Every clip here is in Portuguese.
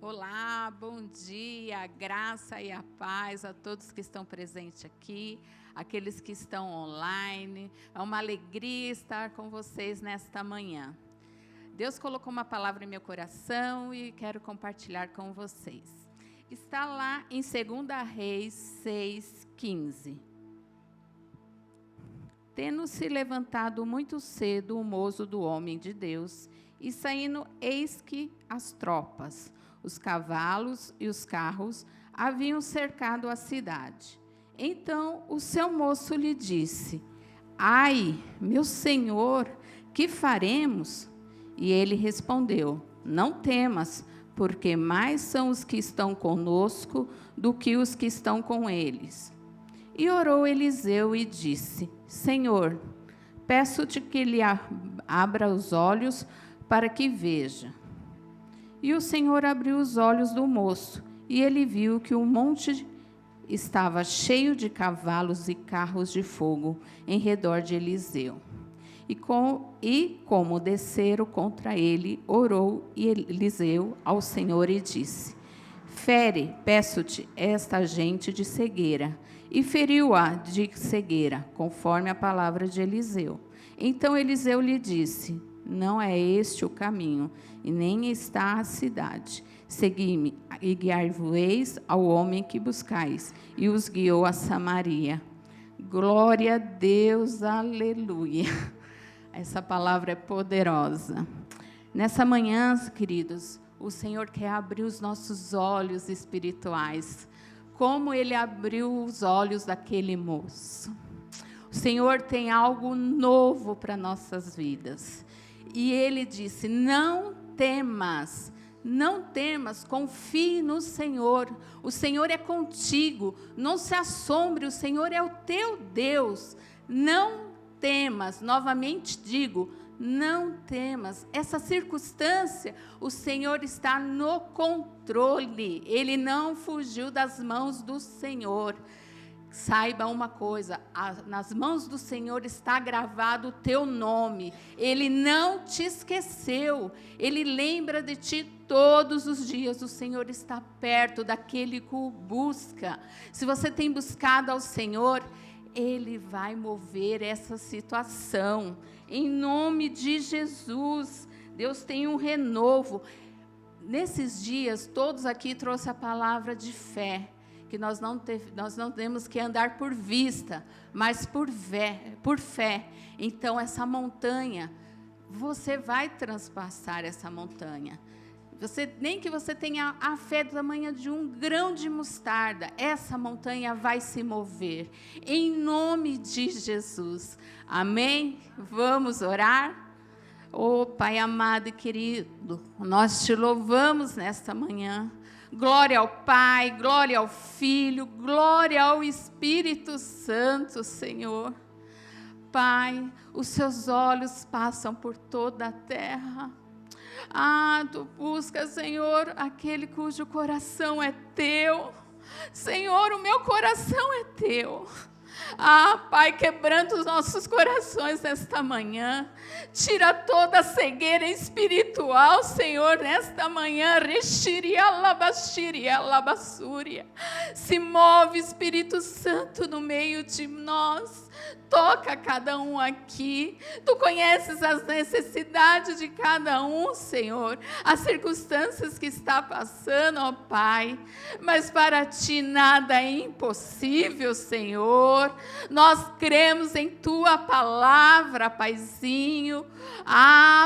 Olá, bom dia, a graça e a paz a todos que estão presentes aqui, aqueles que estão online. É uma alegria estar com vocês nesta manhã. Deus colocou uma palavra em meu coração e quero compartilhar com vocês. Está lá em 2 Reis 6:15. Tendo-se levantado muito cedo o moço do homem de Deus, e saindo, eis que as tropas, os cavalos e os carros haviam cercado a cidade. Então o seu moço lhe disse: Ai, meu senhor, que faremos? E ele respondeu: Não temas, porque mais são os que estão conosco do que os que estão com eles. E orou Eliseu e disse: Senhor, peço-te que lhe abra os olhos para que veja. E o Senhor abriu os olhos do moço, e ele viu que o monte estava cheio de cavalos e carros de fogo em redor de Eliseu. E como desceram contra ele, orou Eliseu ao Senhor e disse: Fere, peço-te, esta gente de cegueira. E feriu-a de cegueira, conforme a palavra de Eliseu. Então Eliseu lhe disse: Não é este o caminho, e nem está a cidade. Segui-me, e guiar-vos-eis ao homem que buscais. E os guiou a Samaria. Glória a Deus, aleluia. Essa palavra é poderosa. Nessa manhã, queridos, o Senhor quer abrir os nossos olhos espirituais, como Ele abriu os olhos daquele moço. O Senhor tem algo novo para nossas vidas. E Ele disse: não temas, confie no Senhor. O Senhor é contigo, não se assombre, o Senhor é o teu Deus. Não temas, novamente digo, não temas. Essa circunstância, o Senhor está no controle. Ele não fugiu das mãos do Senhor. Saiba uma coisa, nas mãos do Senhor está gravado o teu nome. Ele não te esqueceu. Ele lembra de ti todos os dias. O Senhor está perto daquele que o busca. Se você tem buscado ao Senhor, Ele vai mover essa situação. Em nome de Jesus, Deus tem um renovo. Nesses dias, todos aqui trouxeram a palavra de fé, que nós não temos que andar por vista, mas por fé. Então, essa montanha, você vai transpassar essa montanha. Nem que você tenha a fé do tamanho de um grão de mostarda, essa montanha vai se mover, em nome de Jesus. Amém? Vamos orar? Oh, Pai amado e querido, nós te louvamos nesta manhã. Glória ao Pai, glória ao Filho, glória ao Espírito Santo, Senhor. Pai, os seus olhos passam por toda a terra. Tu buscas, Senhor, aquele cujo coração é teu. Senhor, o meu coração é teu. Pai, quebrando os nossos corações nesta manhã, tira toda a cegueira espiritual, Senhor, nesta manhã. Se move, Espírito Santo, no meio de nós. Toca cada um aqui. Tu conheces as necessidades de cada um, Senhor, as circunstâncias que está passando, ó Pai. Mas para ti nada é impossível, Senhor. Nós cremos em tua palavra, Paizinho.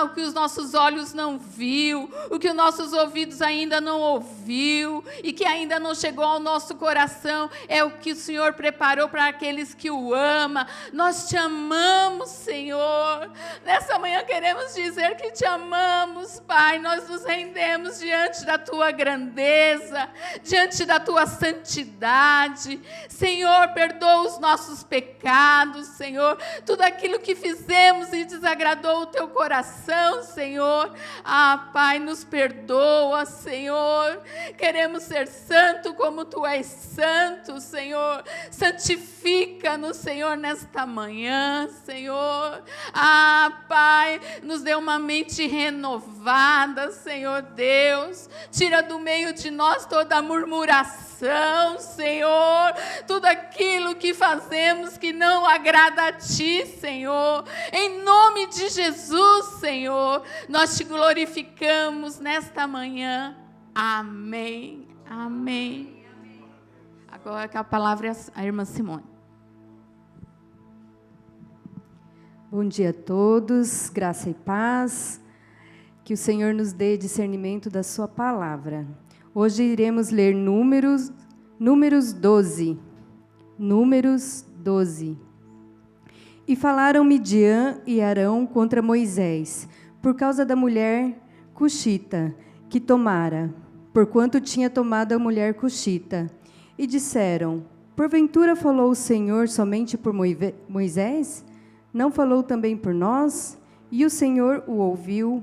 O que os nossos olhos não viu, o que os nossos ouvidos ainda não ouviu e que ainda não chegou ao nosso coração, é o que o Senhor preparou para aqueles que o amam. Nós te amamos, Senhor. Nessa manhã queremos dizer que te amamos, Pai. Nós nos rendemos diante da tua grandeza, diante da tua santidade. Senhor, perdoa os nossos pecados, Senhor. Tudo aquilo que fizemos e desagradou o teu coração, Senhor. Pai, nos perdoa, Senhor. Queremos ser santo como tu és santo, Senhor. Santifica-nos, Senhor, nesta manhã, Senhor. Pai, nos dê uma mente renovada, Senhor Deus. Tira do meio de nós toda a murmuração, Senhor. Tudo aquilo que fazemos que não agrada a Ti, Senhor. Em nome de Jesus, Senhor, nós Te glorificamos nesta manhã. Amém. Amém. Agora que a palavra é a irmã Simone. Bom dia a todos, graça e paz, que o Senhor nos dê discernimento da sua palavra. Hoje iremos ler Números 12. Números 12. E falaram Midian e Arão contra Moisés, por causa da mulher cuxita, que tomara, porquanto tinha tomado a mulher cuxita. E disseram, porventura falou o Senhor somente por Moisés? Não falou também por nós? E o Senhor o ouviu.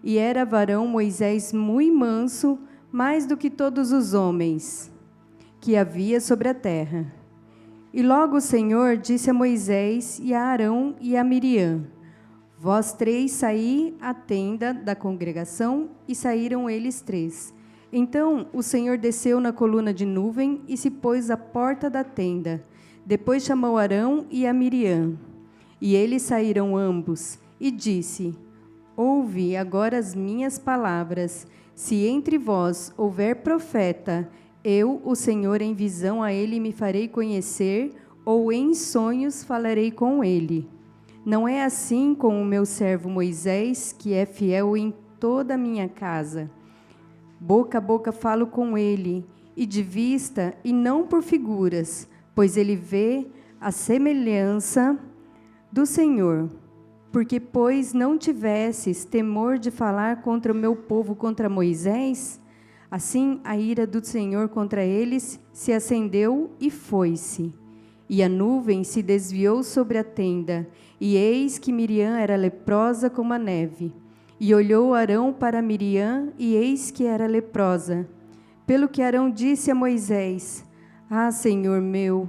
E era varão Moisés muito manso, mais do que todos os homens que havia sobre a terra. E logo o Senhor disse a Moisés e a Arão e a Miriam, vós três saí à tenda da congregação, e saíram eles três. Então o Senhor desceu na coluna de nuvem e se pôs à porta da tenda. Depois chamou Arão e a Miriam. E eles saíram ambos, e disse, ouve agora as minhas palavras. Se entre vós houver profeta, eu, o Senhor, em visão a ele me farei conhecer, ou em sonhos falarei com ele. Não é assim com o meu servo Moisés, que é fiel em toda a minha casa. Boca a boca falo com ele, e de vista, e não por figuras, pois ele vê a semelhança do Senhor. Porque, pois, não tivesses temor de falar contra o meu povo, contra Moisés, assim a ira do Senhor contra eles se acendeu e foi-se. E a nuvem se desviou sobre a tenda, e eis que Miriam era leprosa como a neve. E olhou Arão para Miriam, e eis que era leprosa. Pelo que Arão disse a Moisés, Senhor meu,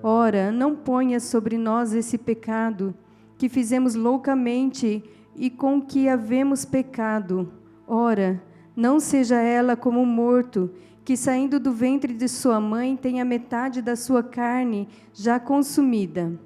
ora, não ponha sobre nós esse pecado, que fizemos loucamente e com que havemos pecado. Ora, não seja ela como um morto, que saindo do ventre de sua mãe tem a metade da sua carne já consumida.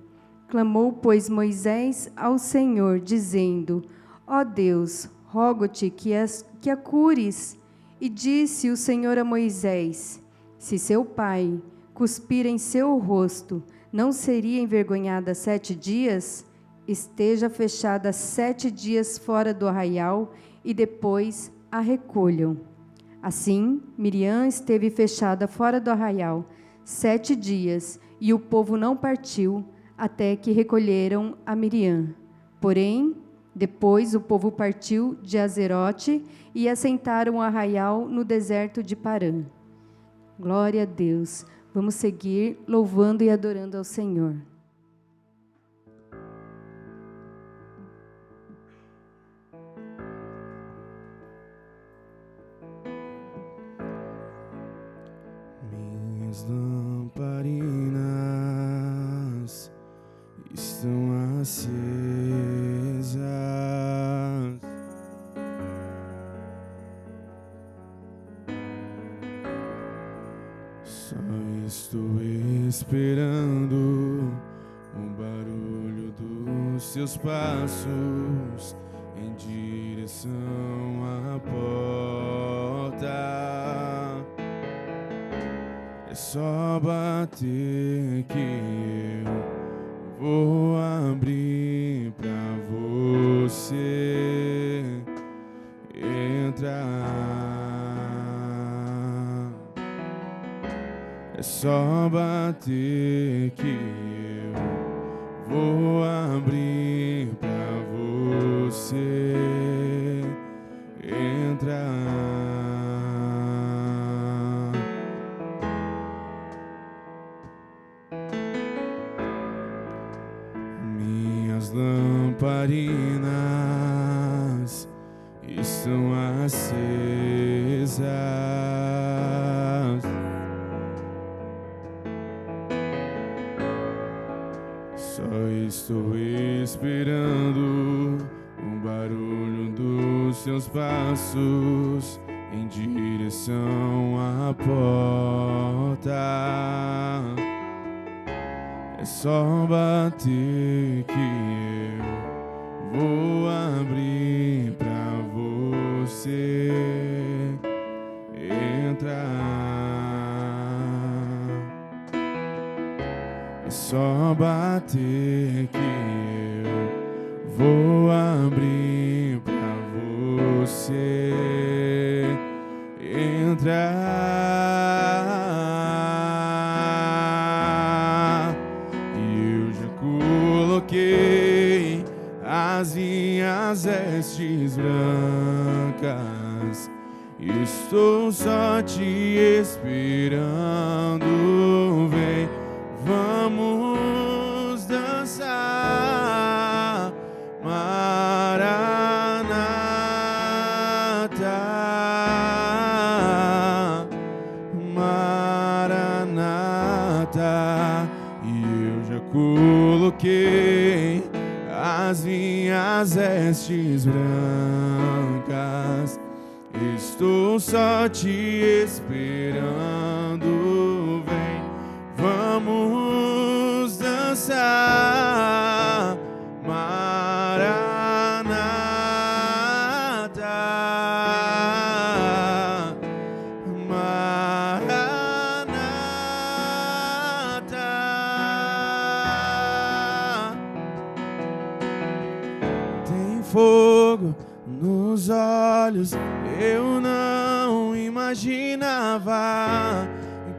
Clamou, pois, Moisés ao Senhor, dizendo, ó Deus, rogo-te que a cures. E disse o Senhor a Moisés, se seu pai cuspir em seu rosto, não seria envergonhada 7 dias? Esteja fechada 7 dias fora do arraial, e depois a recolham. Assim, Miriam esteve fechada fora do arraial 7 dias, e o povo não partiu, até que recolheram a Miriam. Porém, depois o povo partiu de Azerote, e assentaram o arraial no deserto de Parã. Glória a Deus. Vamos seguir louvando e adorando ao Senhor. Minhas lamparinas estão acesas, só estou esperando o barulho dos seus passos em direção à porta. É só bater que eu vou abrir pra você entrar. É só bater que eu vou abrir pra você entrar. Minhas lamparinas estão acesas, só estou esperando barulho dos seus passos em direção à porta. É só bater que eu vou abrir pra você entrar. É só bater que eu vou abrir pra você entrar. E eu já coloquei as minhas vestes brancas. Estou só te esperando. Vem, vamos dançar. Maranata, Maranata. E eu já coloquei as minhas vestes brancas. Estou só te esperando. Vem, vamos dançar. Maranata, Maranata. Tem fogo nos olhos, eu não imaginava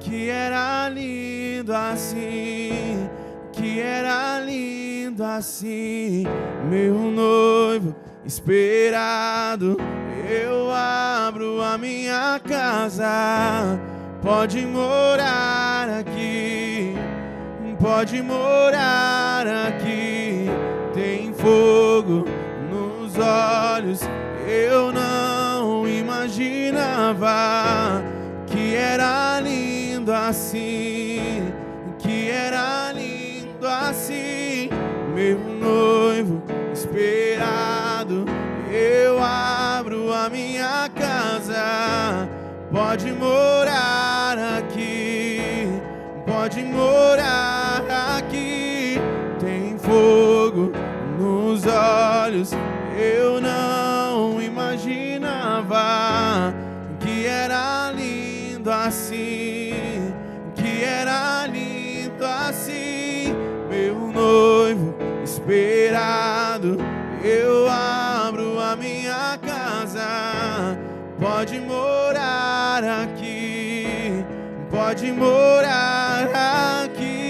que era lindo assim, que era lindo assim. Meu noivo esperado, eu abro a minha casa. Pode morar aqui, pode morar aqui. Tem fogo nos olhos, eu não imaginava que era lindo assim, que era lindo assim. Meu noivo esperado, eu abro a minha casa. Pode morar aqui, pode morar aqui. Tem fogo nos olhos, eu não imaginava que era lindo assim, que era lindo assim. Meu noivo esperado, eu abro a minha casa. Pode morar aqui, pode morar aqui.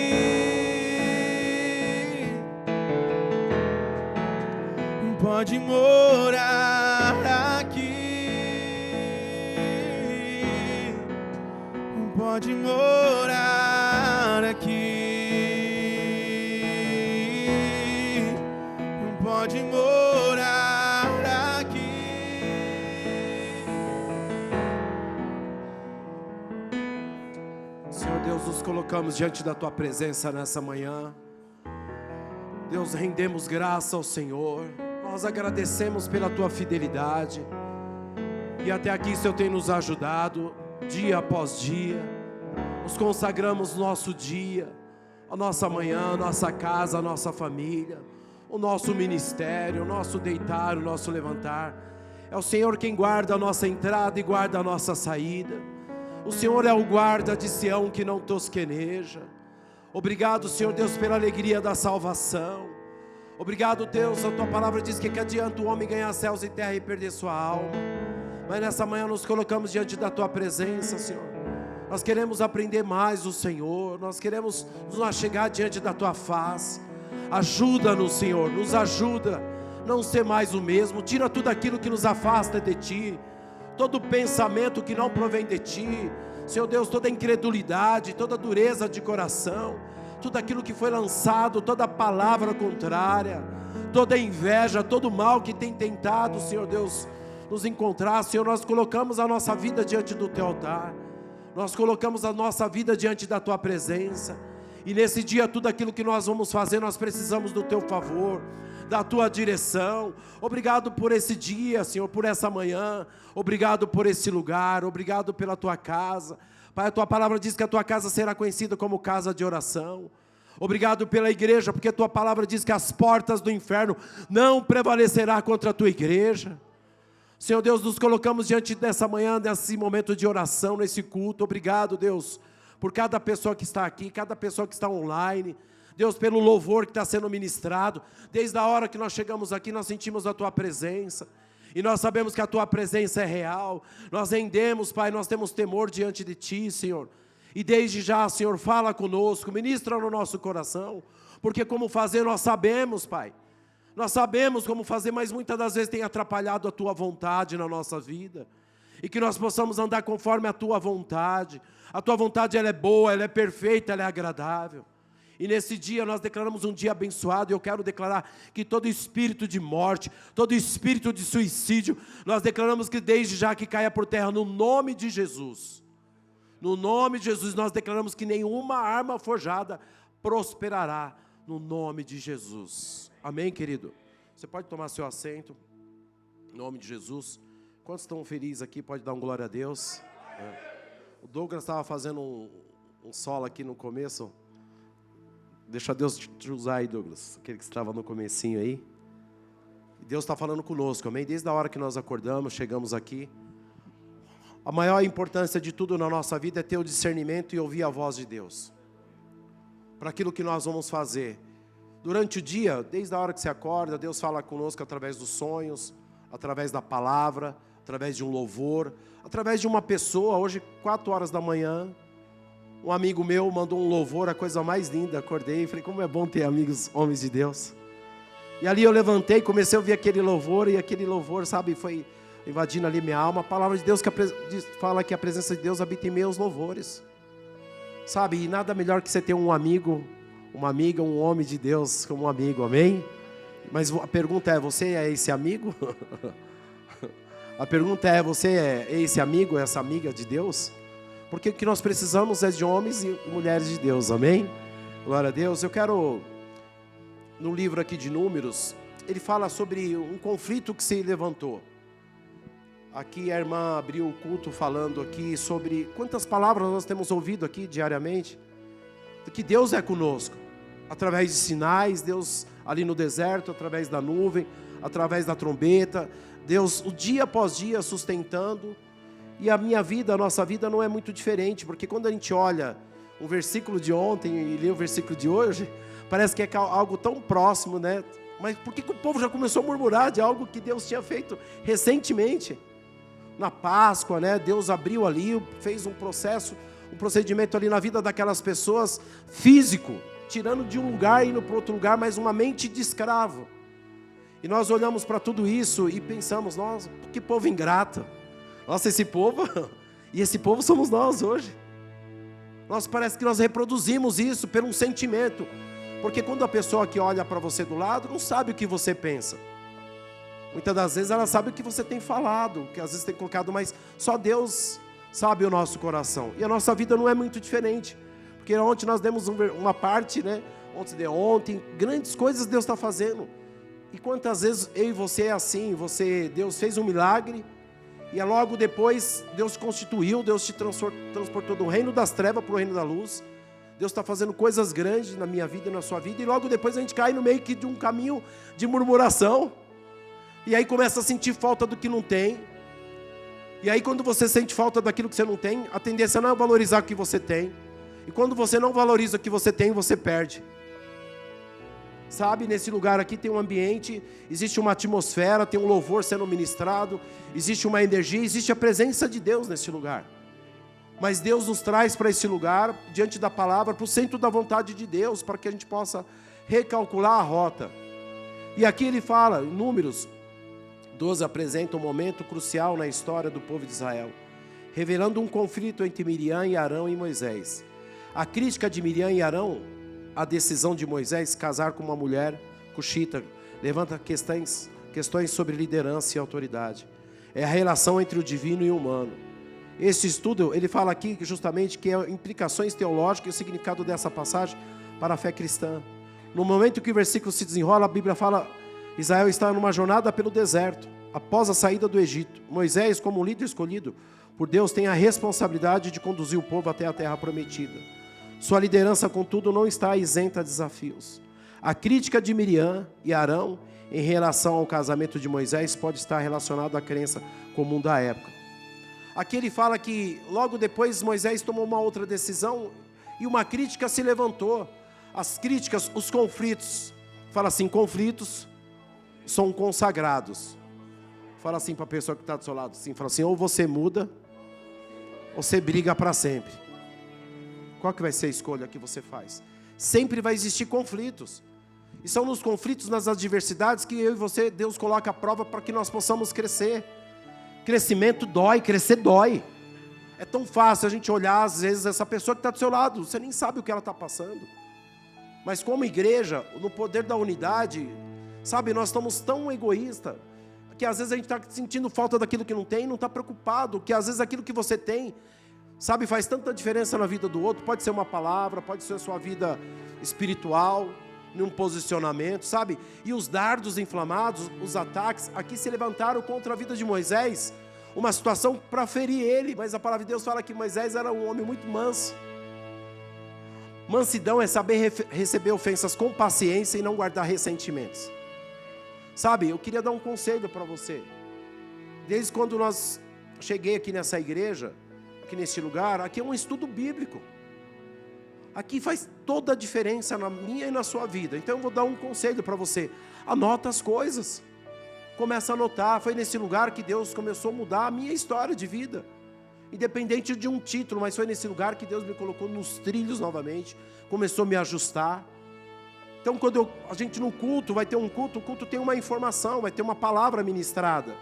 Pode morar aqui, pode morar aqui, pode morar aqui. Senhor Deus, nos colocamos diante da Tua presença nessa manhã. Deus, rendemos graça ao Senhor. Nós agradecemos pela Tua fidelidade. E até aqui o Senhor tem nos ajudado, dia após dia. Nos consagramos nosso dia, a nossa manhã, a nossa casa, a nossa família, o nosso ministério, o nosso deitar, o nosso levantar. É o Senhor quem guarda a nossa entrada e guarda a nossa saída. O Senhor é o guarda de Sião que não tosqueneja. Obrigado, Senhor Deus, pela alegria da salvação. Obrigado, Deus, a Tua palavra diz que adianta o homem ganhar céus e terra e perder sua alma. Mas nessa manhã nos colocamos diante da Tua presença, Senhor. Nós queremos aprender mais do Senhor, nós queremos nos achegar diante da Tua face. Ajuda-nos, Senhor, nos ajuda a não ser mais o mesmo. Tira tudo aquilo que nos afasta de Ti, todo pensamento que não provém de Ti, Senhor Deus, toda incredulidade, toda dureza de coração, tudo aquilo que foi lançado, toda palavra contrária, toda inveja, todo mal que tem tentado, Senhor Deus, nos encontrar. Senhor, nós colocamos a nossa vida diante do Teu altar, nós colocamos a nossa vida diante da Tua presença, e nesse dia tudo aquilo que nós vamos fazer, nós precisamos do Teu favor. da tua direção. Obrigado por esse dia, Senhor, por essa manhã. Obrigado por esse lugar. Obrigado pela tua casa. Pai, a tua palavra diz que a tua casa será conhecida como casa de oração. Obrigado pela igreja, porque a tua palavra diz que as portas do inferno não prevalecerá contra a tua igreja. Senhor Deus, nos colocamos diante dessa manhã, nesse momento de oração, nesse culto. Obrigado, Deus, por cada pessoa que está aqui, cada pessoa que está online. Deus, pelo louvor que está sendo ministrado. Desde a hora que nós chegamos aqui, nós sentimos a tua presença. E nós sabemos que a tua presença é real. Nós rendemos, Pai, nós temos temor diante de ti, Senhor. E desde já, Senhor, fala conosco, ministra no nosso coração. Porque como fazer nós sabemos, Pai. Nós sabemos como fazer, mas muitas das vezes tem atrapalhado a tua vontade na nossa vida. E que nós possamos andar conforme a tua vontade. A tua vontade, ela é boa, ela é perfeita, ela é agradável. E nesse dia nós declaramos um dia abençoado. E eu quero declarar que todo espírito de morte, todo espírito de suicídio, nós declaramos que desde já que caia por terra no nome de Jesus. No nome de Jesus nós declaramos que nenhuma arma forjada prosperará no nome de Jesus. Amém, querido? Você pode tomar seu assento, em nome de Jesus. Quantos estão felizes aqui? Pode dar um glória a Deus. O Douglas estava fazendo um solo aqui no começo. Deixa Deus te usar aí, Douglas, aquele que estava no comecinho aí. E Deus está falando conosco, amém? Desde a hora que nós acordamos, chegamos aqui. A maior importância de tudo na nossa vida é ter o discernimento e ouvir a voz de Deus. Para aquilo que nós vamos fazer. Durante o dia, desde a hora que você acorda, Deus fala conosco através dos sonhos, através da palavra, através de um louvor, através de uma pessoa. Hoje, 4 horas da manhã, um amigo meu mandou um louvor, a coisa mais linda. Acordei e falei, como é bom ter amigos, homens de Deus. E ali eu levantei, comecei a ouvir aquele louvor, e aquele louvor, sabe, foi invadindo ali minha alma. A palavra de Deus fala que a presença de Deus habita em meus louvores. Sabe, e nada melhor que você ter um amigo, uma amiga, um homem de Deus como um amigo, amém? Mas a pergunta é, você é esse amigo? A pergunta é, você é esse amigo, essa amiga de Deus? Porque o que nós precisamos é de homens e mulheres de Deus, amém? Glória a Deus. Eu quero, no livro aqui de Números, ele fala sobre um conflito que se levantou. Aqui a irmã abriu o culto falando aqui sobre quantas palavras nós temos ouvido aqui diariamente. Que Deus é conosco, através de sinais, Deus ali no deserto, através da nuvem, através da trombeta, Deus o dia após dia sustentando. E a minha vida, a nossa vida não é muito diferente, porque quando a gente olha um versículo de ontem e lê o versículo de hoje, parece que é algo tão próximo, né? Mas por que o povo já começou a murmurar de algo que Deus tinha feito recentemente? Na Páscoa, né? Deus abriu ali, fez um procedimento ali na vida daquelas pessoas, físico, tirando de um lugar e indo para outro lugar, mas uma mente de escravo. E nós olhamos para tudo isso e pensamos, nossa, que povo ingrato. Nossa, esse povo, e esse povo somos nós hoje. Nós parece que nós reproduzimos isso por um sentimento. Porque quando a pessoa que olha para você do lado, não sabe o que você pensa. Muitas das vezes ela sabe o que você tem falado, que às vezes tem colocado, mas só Deus sabe o nosso coração. E a nossa vida não é muito diferente. Porque ontem nós demos uma parte, né? Ontem, grandes coisas Deus está fazendo. E quantas vezes eu e você é assim, Deus fez um milagre, e logo depois Deus te constituiu, Deus te transportou do reino das trevas para o reino da luz. Deus está fazendo coisas grandes na minha vida e na sua vida, e logo depois a gente cai no meio de um caminho de murmuração, e aí começa a sentir falta do que não tem. E aí quando você sente falta daquilo que você não tem, a tendência não é valorizar o que você tem. E quando você não valoriza o que você tem, você perde. Sabe, nesse lugar aqui tem um ambiente, existe uma atmosfera, tem um louvor sendo ministrado, existe uma energia, existe a presença de Deus nesse lugar. Mas Deus nos traz para esse lugar, diante da palavra, para o centro da vontade de Deus, para que a gente possa recalcular a rota. E aqui ele fala, em Números 12 apresenta um momento crucial na história do povo de Israel, revelando um conflito entre Miriam e Arão e Moisés. A crítica de Miriam e Arão, a decisão de Moisés casar com uma mulher cuxita, levanta questões sobre liderança e autoridade. É a relação entre o divino e o humano. Esse estudo, ele fala aqui justamente que é implicações teológicas e o significado dessa passagem para a fé cristã. No momento que o versículo se desenrola, a Bíblia fala Israel está numa jornada pelo deserto, após a saída do Egito. Moisés, como líder escolhido por Deus, tem a responsabilidade de conduzir o povo até a terra prometida. Sua liderança, contudo, não está isenta a desafios. A crítica de Miriam e Arão em relação ao casamento de Moisés pode estar relacionada à crença comum da época. Aqui ele fala que logo depois Moisés tomou uma outra decisão e uma crítica se levantou. As críticas, os conflitos. Fala assim, conflitos são consagrados. Fala assim para a pessoa que está do seu lado, assim, fala assim, ou você muda, ou você briga para sempre. Qual que vai ser a escolha que você faz? Sempre vai existir conflitos. E são nos conflitos, nas adversidades, que eu e você, Deus coloca a prova para que nós possamos crescer. Crescimento dói, crescer dói. É tão fácil a gente olhar, às vezes, essa pessoa que está do seu lado, você nem sabe o que ela está passando. Mas como igreja, no poder da unidade, sabe, nós estamos tão egoístas, que às vezes a gente está sentindo falta daquilo que não tem, não está preocupado, que às vezes aquilo que você tem, sabe, faz tanta diferença na vida do outro. Pode ser uma palavra, pode ser a sua vida espiritual, num posicionamento, sabe? E os dardos inflamados, os ataques, aqui se levantaram contra a vida de Moisés, uma situação para ferir ele, mas a palavra de Deus fala que Moisés era um homem muito manso. Mansidão é saber receber ofensas com paciência e não guardar ressentimentos. Sabe, eu queria dar um conselho para você. Desde quando cheguei aqui nessa igreja, aqui nesse lugar, aqui é um estudo bíblico. Aqui faz toda a diferença na minha e na sua vida. Então eu vou dar um conselho para você. Anota as coisas. Começa a anotar. Foi nesse lugar que Deus começou a mudar a minha história de vida. Independente de um título, mas foi nesse lugar que Deus me colocou nos trilhos novamente. Começou a me ajustar. Então quando a gente no culto, vai ter um culto, o culto tem uma informação, vai ter uma palavra ministrada.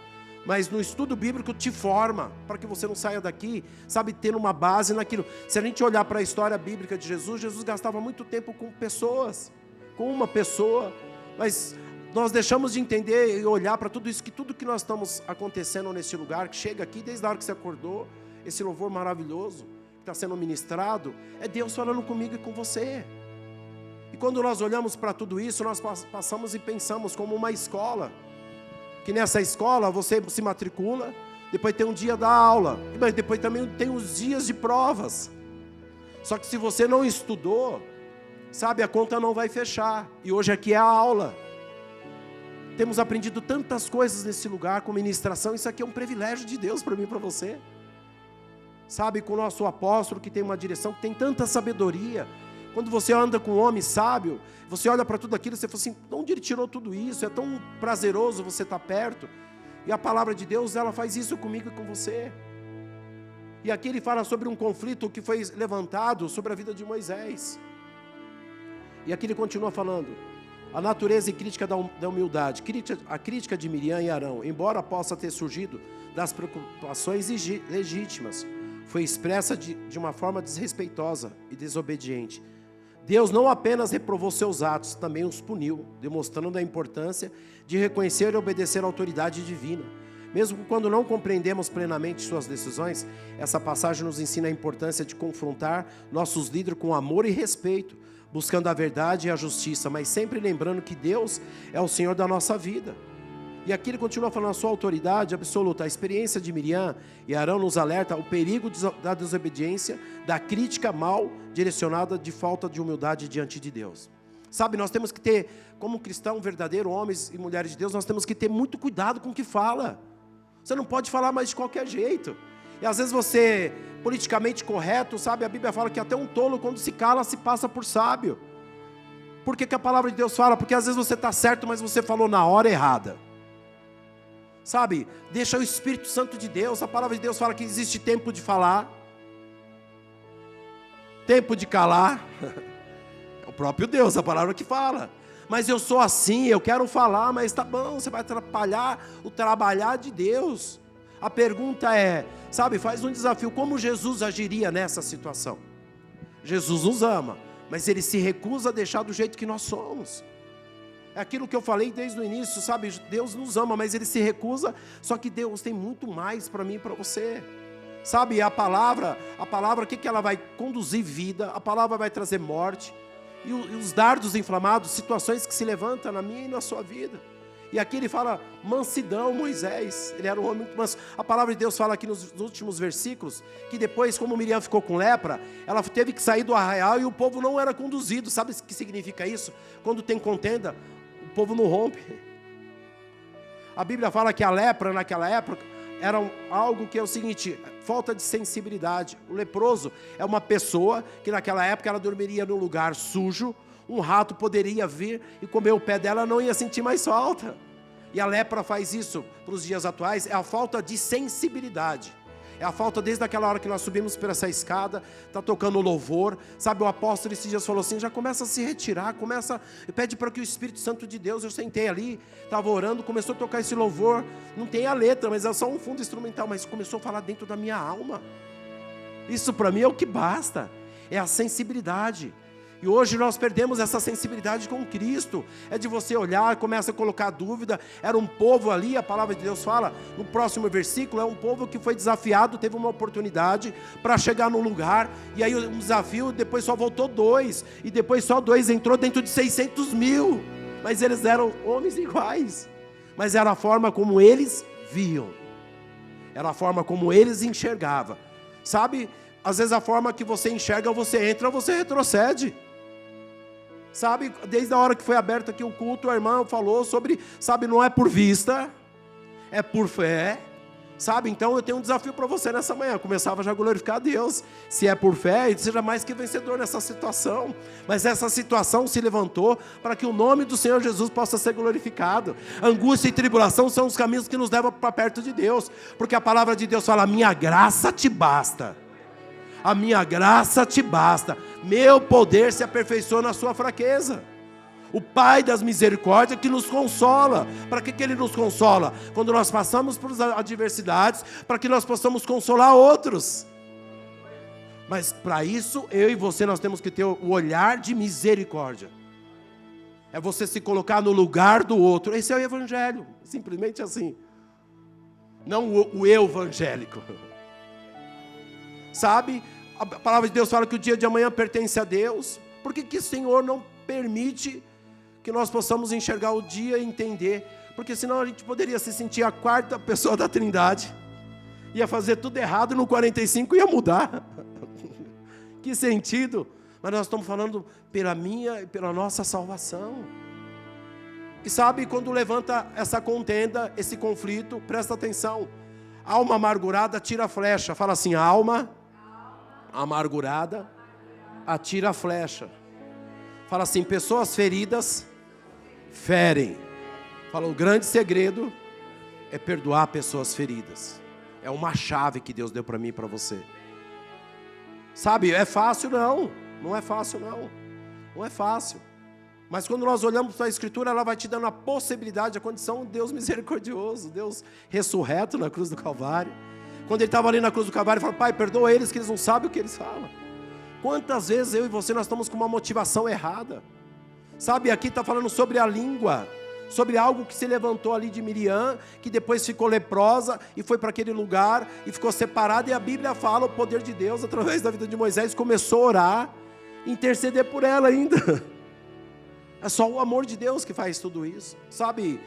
Mas no estudo bíblico te forma, para que você não saia daqui, sabe, tendo uma base naquilo. Se a gente olhar para a história bíblica de Jesus, Jesus gastava muito tempo com pessoas, com uma pessoa, mas nós deixamos de entender e olhar para tudo isso, que tudo que nós estamos acontecendo nesse lugar, que chega aqui desde a hora que você acordou, esse louvor maravilhoso, que está sendo ministrado, é Deus falando comigo e com você. E quando nós olhamos para tudo isso, nós passamos e pensamos como uma escola, que nessa escola você se matricula, depois tem um dia da aula, mas depois também tem os dias de provas. Só que se você não estudou, sabe, a conta não vai fechar. E hoje aqui é a aula. Temos aprendido tantas coisas nesse lugar com ministração. Isso aqui é um privilégio de Deus para mim e para você. Sabe, com o nosso apóstolo que tem uma direção, que tem tanta sabedoria. Quando você anda com um homem sábio, você olha para tudo aquilo e você fala assim, de onde ele tirou tudo isso? É tão prazeroso você estar perto. E a palavra de Deus, ela faz isso comigo e com você. E aqui ele fala sobre um conflito que foi levantado sobre a vida de Moisés. E aqui ele continua falando, a natureza e crítica da humildade. A crítica de Miriam e Arão, embora possa ter surgido das preocupações legítimas, foi expressa de uma forma desrespeitosa e desobediente. Deus não apenas reprovou seus atos, também os puniu, demonstrando a importância de reconhecer e obedecer à autoridade divina. Mesmo quando não compreendemos plenamente suas decisões, essa passagem nos ensina a importância de confrontar nossos líderes com amor e respeito, buscando a verdade e a justiça, mas sempre lembrando que Deus é o Senhor da nossa vida. E aqui ele continua falando a sua autoridade absoluta. A experiência de Miriam e Arão nos alerta o perigo da desobediência, da crítica mal direcionada, de falta de humildade diante de Deus. Sabe, nós temos que ter, como cristão verdadeiro, homens e mulheres de Deus, nós temos que ter muito cuidado com o que fala. Você não pode falar mais de qualquer jeito. E às vezes você, politicamente correto, sabe, a Bíblia fala que até um tolo, quando se cala, se passa por sábio. Por que a palavra de Deus fala? Porque às vezes você está certo, mas você falou na hora errada. Sabe, deixa o Espírito Santo de Deus. A palavra de Deus fala que existe tempo de falar, tempo de calar. É o próprio Deus, a palavra que fala. Mas eu sou assim, eu quero falar, mas tá bom, você vai atrapalhar o trabalhar de Deus. A pergunta é, sabe, faz um desafio, como Jesus agiria nessa situação? Jesus nos ama, mas Ele se recusa a deixar do jeito que nós somos. É aquilo que eu falei desde o início, sabe, Deus nos ama, mas Ele se recusa, só que Deus tem muito mais para mim e para você. Sabe, a palavra, o que ela vai conduzir vida, a palavra vai trazer morte, e os dardos inflamados, situações que se levantam na minha e na sua vida. E aqui ele fala mansidão, Moisés, ele era um homem muito manso. A palavra de Deus fala aqui nos últimos versículos, que depois, como Miriam ficou com lepra, ela teve que sair do arraial e o povo não era conduzido. Sabe o que significa isso? Quando tem contenda, o povo não rompe. A Bíblia fala que a lepra naquela época era algo que é o seguinte, falta de sensibilidade. O leproso é uma pessoa que naquela época ela dormiria num lugar sujo, um rato poderia vir e comer o pé dela, não ia sentir mais falta. E a lepra faz isso para os dias atuais, é a falta de sensibilidade. É a falta desde aquela hora que nós subimos por essa escada, está tocando louvor, sabe, o apóstolo esses dias falou assim, já começa a se retirar, pede para que o Espírito Santo de Deus, eu sentei ali, estava orando, começou a tocar esse louvor, não tem a letra, mas é só um fundo instrumental, mas começou a falar dentro da minha alma. Isso para mim é o que basta, é a sensibilidade. E hoje nós perdemos essa sensibilidade com Cristo. É de você olhar, começa a colocar dúvida. Era um povo ali, a palavra de Deus fala, no próximo versículo, é um povo que foi desafiado, teve uma oportunidade para chegar no lugar. E aí um desafio, depois só voltou 2. E depois só 2 entrou dentro de 600 mil. Mas eles eram homens iguais. Mas era a forma como eles viam. Era a forma como eles enxergavam. Sabe, às vezes a forma que você enxerga, você entra, você retrocede. Sabe, desde a hora que foi aberto aqui o culto, a irmã falou sobre, sabe, não é por vista, é por fé, sabe, então eu tenho um desafio para você nessa manhã, eu começava já a glorificar a Deus, se é por fé, seja mais que vencedor nessa situação, mas essa situação se levantou para que o nome do Senhor Jesus possa ser glorificado. Angústia e tribulação são os caminhos que nos levam para perto de Deus, porque a palavra de Deus fala, minha graça te basta. A minha graça te basta, meu poder se aperfeiçoa na sua fraqueza. O Pai das misericórdias que nos consola. Para que Ele nos consola? Quando nós passamos por adversidades, para que nós possamos consolar outros. Mas para isso, eu e você, nós temos que ter o olhar de misericórdia. É você se colocar no lugar do outro. Esse é o evangelho, simplesmente assim. Não o eu evangélico. Sabe, a palavra de Deus fala que o dia de amanhã pertence a Deus. Por que o Senhor não permite que nós possamos enxergar o dia e entender? Porque senão a gente poderia se sentir a quarta pessoa da Trindade, ia fazer tudo errado, no 45 ia mudar. Que sentido? Mas nós estamos falando pela minha e pela nossa salvação. E sabe, quando levanta essa contenda, esse conflito, presta atenção, alma amargurada atira a flecha. Fala assim, alma amargurada atira a flecha. Fala assim, pessoas feridas ferem. Fala, o grande segredo é perdoar pessoas feridas. É uma chave que Deus deu para mim e para você. Sabe, é fácil não. Não é fácil não. Não é fácil. Mas quando nós olhamos para a Escritura, ela vai te dando a possibilidade, a condição de Deus misericordioso, Deus ressurreto na cruz do Calvário. Quando Ele estava ali na cruz do Calvário, Ele falou, Pai, perdoa eles que eles não sabem o que eles falam. Quantas vezes eu e você, nós estamos com uma motivação errada. Sabe, aqui está falando sobre a língua, sobre algo que se levantou ali de Miriam, que depois ficou leprosa e foi para aquele lugar e ficou separada. E a Bíblia fala, o poder de Deus, através da vida de Moisés, começou a orar, interceder por ela ainda. É só o amor de Deus que faz tudo isso. Sabe,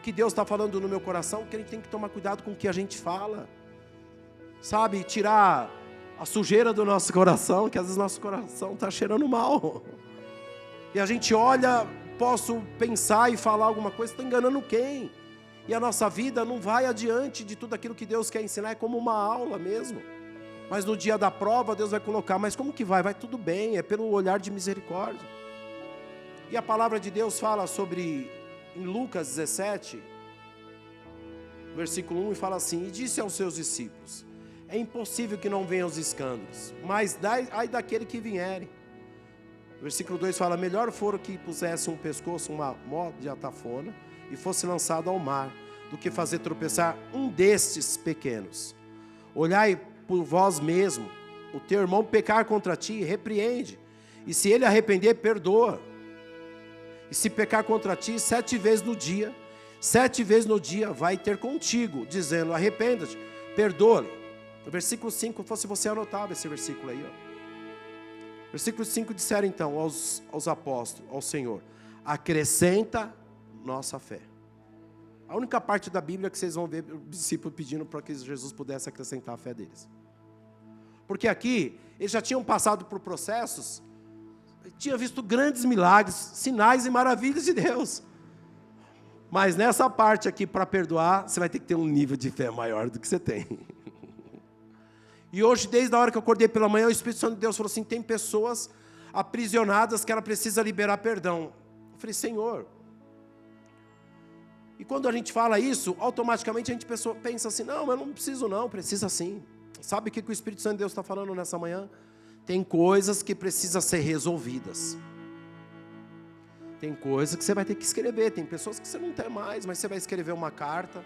que Deus está falando no meu coração, que a gente tem que tomar cuidado com o que a gente fala. Sabe, tirar a sujeira do nosso coração, que às vezes nosso coração está cheirando mal. E a gente olha, posso pensar e falar alguma coisa, está enganando quem? E a nossa vida não vai adiante de tudo aquilo que Deus quer ensinar, é como uma aula mesmo. Mas no dia da prova, Deus vai colocar, mas como que vai? Vai tudo bem, é pelo olhar de misericórdia. E a palavra de Deus fala sobre, em Lucas 17, versículo 1, e fala assim, e disse aos seus discípulos, é impossível que não venham os escândalos, mas ai daquele que vierem. Versículo 2 fala, melhor fora que pusesse um pescoço, uma mó de atafona, e fosse lançado ao mar, do que fazer tropeçar um destes pequenos. Olhai por vós mesmo, o teu irmão pecar contra ti, repreende, e se ele arrepender, perdoa. E se pecar contra ti 7 vezes no dia, 7 vezes no dia vai ter contigo, dizendo, arrependa-te, perdoa-lhe. No versículo 5, se você anotava esse versículo aí, ó. Versículo 5, disseram então aos apóstolos, ao Senhor, acrescenta nossa fé. A única parte da Bíblia que vocês vão ver o discípulo pedindo para que Jesus pudesse acrescentar a fé deles. Porque aqui, eles já tinham passado por processos, tinham visto grandes milagres, sinais e maravilhas de Deus. Mas nessa parte aqui, para perdoar, você vai ter que ter um nível de fé maior do que você tem. E hoje, desde a hora que eu acordei pela manhã, o Espírito Santo de Deus falou assim, tem pessoas aprisionadas que ela precisa liberar perdão. Eu falei, Senhor. E quando a gente fala isso, automaticamente a gente pensa assim, não, mas eu não preciso não, precisa sim. Sabe o que o Espírito Santo de Deus está falando nessa manhã? Tem coisas que precisam ser resolvidas. Tem coisas que você vai ter que escrever, tem pessoas que você não tem mais, mas você vai escrever uma carta.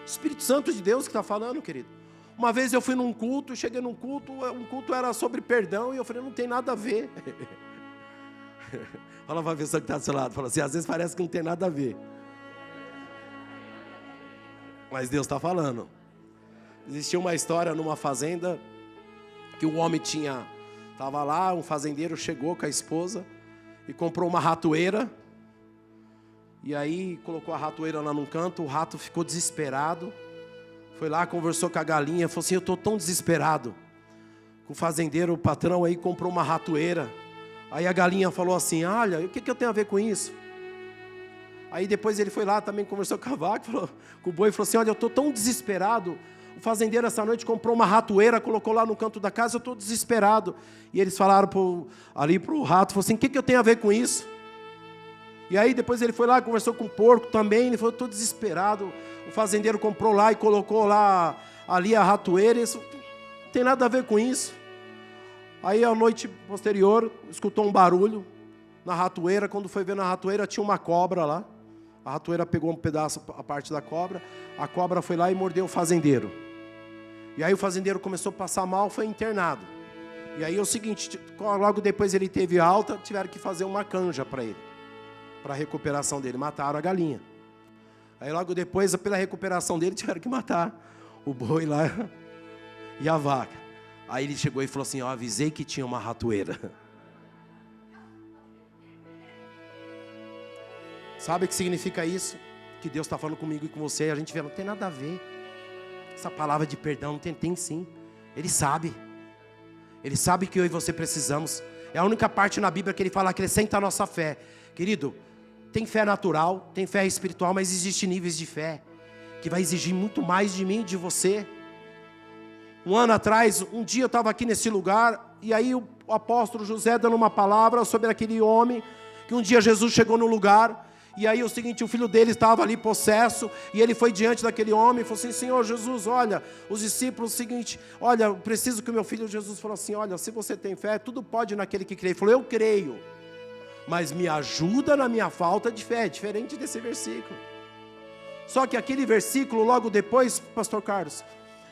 O Espírito Santo de Deus que está falando, querido. Uma vez eu fui num culto, cheguei num culto, um culto era sobre perdão, e eu falei, não tem nada a ver. Fala para a pessoa que está do seu lado, fala assim, às vezes parece que não tem nada a ver. Mas Deus está falando. Existia uma história numa fazenda, que o homem estava lá, um fazendeiro chegou com a esposa, e comprou uma ratoeira, e aí colocou a ratoeira lá num canto, o rato ficou desesperado, foi lá, conversou com a galinha, falou assim, eu estou tão desesperado. O fazendeiro, o patrão aí comprou uma ratoeira. Aí a galinha falou assim, olha, o que eu tenho a ver com isso? Aí depois ele foi lá, também conversou com a vaca, com o boi, e falou assim, olha, eu estou tão desesperado. O fazendeiro essa noite comprou uma ratoeira, colocou lá no canto da casa, eu estou desesperado. E eles falaram ali para o rato, falou assim, o que eu tenho a ver com isso? E aí depois ele foi lá, conversou com o porco também, ele falou, estou desesperado. O fazendeiro comprou lá e colocou lá ali a ratoeira, isso não tem nada a ver com isso. Aí a noite posterior, escutou um barulho na ratoeira, quando foi ver na ratoeira tinha uma cobra lá. A ratoeira pegou um pedaço, a parte da cobra, a cobra foi lá e mordeu o fazendeiro. E aí o fazendeiro começou a passar mal, foi internado. E aí é o seguinte, logo depois ele teve alta, tiveram que fazer uma canja para ele, para a recuperação dele, mataram a galinha. Aí logo depois, pela recuperação dele, tiveram que matar o boi lá e a vaca. Aí ele chegou e falou assim, eu avisei que tinha uma ratoeira. Sabe o que significa isso? Que Deus está falando comigo e com você, e a gente vê, não tem nada a ver. Essa palavra de perdão não tem sim. Ele sabe. Ele sabe que eu e você precisamos. É a única parte na Bíblia que ele fala, acrescenta a nossa fé. Querido, tem fé natural, tem fé espiritual, mas existem níveis de fé que vai exigir muito mais de mim e de você. Um ano atrás, um dia eu estava aqui nesse lugar, e aí o apóstolo José dando uma palavra sobre aquele homem, que um dia Jesus chegou no lugar, e aí o seguinte, o filho dele estava ali possesso, e ele foi diante daquele homem e falou assim, Senhor Jesus, olha, os discípulos, o seguinte, olha, eu preciso que o meu filho, Jesus falou assim, olha, se você tem fé, tudo pode naquele que crê. Ele falou, eu creio, mas me ajuda na minha falta de fé, diferente desse versículo. Só que aquele versículo, logo depois, pastor Carlos,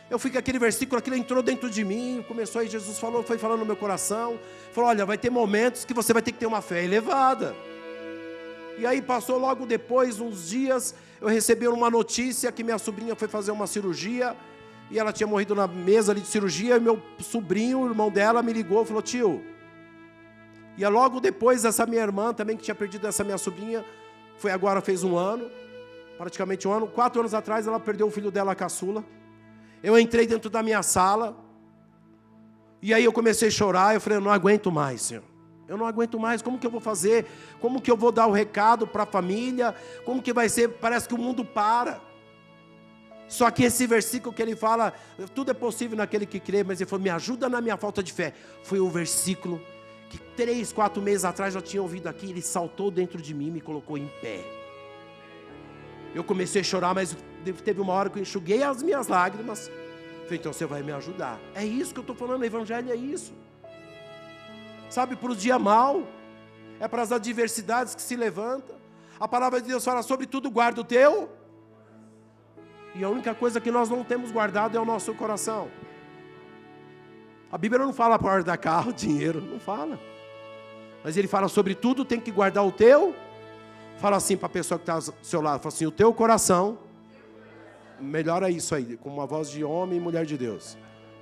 eu fui com aquele versículo, aquilo entrou dentro de mim, começou aí, Jesus falou, foi falando no meu coração, falou, olha, vai ter momentos que você vai ter que ter uma fé elevada. E aí passou logo depois, uns dias, eu recebi uma notícia que minha sobrinha foi fazer uma cirurgia, e ela tinha morrido na mesa ali de cirurgia, e meu sobrinho, o irmão dela, me ligou e falou, tio, e logo depois essa minha irmã também, que tinha perdido essa minha sobrinha, foi agora, fez um ano, praticamente um ano, 4 anos atrás ela perdeu o filho dela, a caçula. Eu entrei dentro da minha sala, e aí eu comecei a chorar, eu falei, eu não aguento mais, Senhor. Eu não aguento mais, como que eu vou fazer? Como que eu vou dar o recado para a família? Como que vai ser? Parece que o mundo para. Só que esse versículo que ele fala, tudo é possível naquele que crê, mas ele falou, me ajuda na minha falta de fé. Foi um versículo que 3, 4 meses atrás eu tinha ouvido aqui, ele saltou dentro de mim e me colocou em pé. Eu comecei a chorar, mas teve uma hora que eu enxuguei as minhas lágrimas. Falei, então você vai me ajudar. É isso que eu estou falando, o evangelho é isso. Sabe, para o dia mau, é para as adversidades que se levantam. A palavra de Deus fala, sobre tudo guarda o teu. E a única coisa que nós não temos guardado é o nosso coração. A Bíblia não fala para guardar carro, dinheiro, não fala. Mas ele fala, sobre tudo tem que guardar o teu. Fala assim para a pessoa que está ao seu lado, fala assim, o teu coração. Melhora isso aí, com uma voz de homem e mulher de Deus.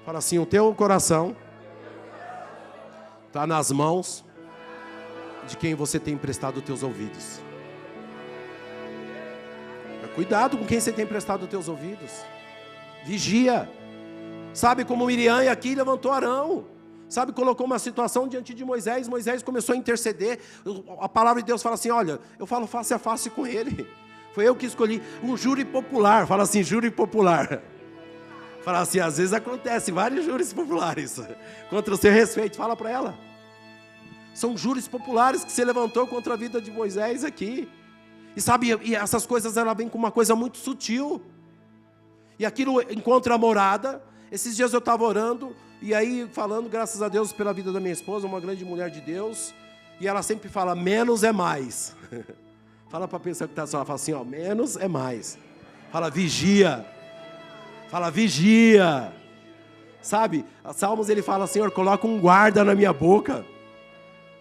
Fala assim, o teu coração está nas mãos de quem você tem emprestado os teus ouvidos. Cuidado com quem você tem emprestado os teus ouvidos. Vigia. Sabe, como Miriam aqui levantou Arão. Sabe, colocou uma situação diante de Moisés. Moisés começou a interceder. A palavra de Deus fala assim, olha, eu falo face a face com ele. Foi eu que escolhi um júri popular. Fala assim, júri popular. Fala assim, às vezes acontece, vários júris populares. Contra o seu respeito, fala para ela. São júris populares que você levantou contra a vida de Moisés aqui. E sabe, e essas coisas, ela vem com uma coisa muito sutil. E aquilo encontra a morada. Esses dias eu estava orando, e aí falando, graças a Deus, pela vida da minha esposa, uma grande mulher de Deus. E ela sempre fala, menos é mais. Fala para a pessoa que está só, fala assim, ó, menos é mais. Fala, vigia. Fala, vigia. Sabe, a Salmos ele fala, Senhor, coloca um guarda na minha boca.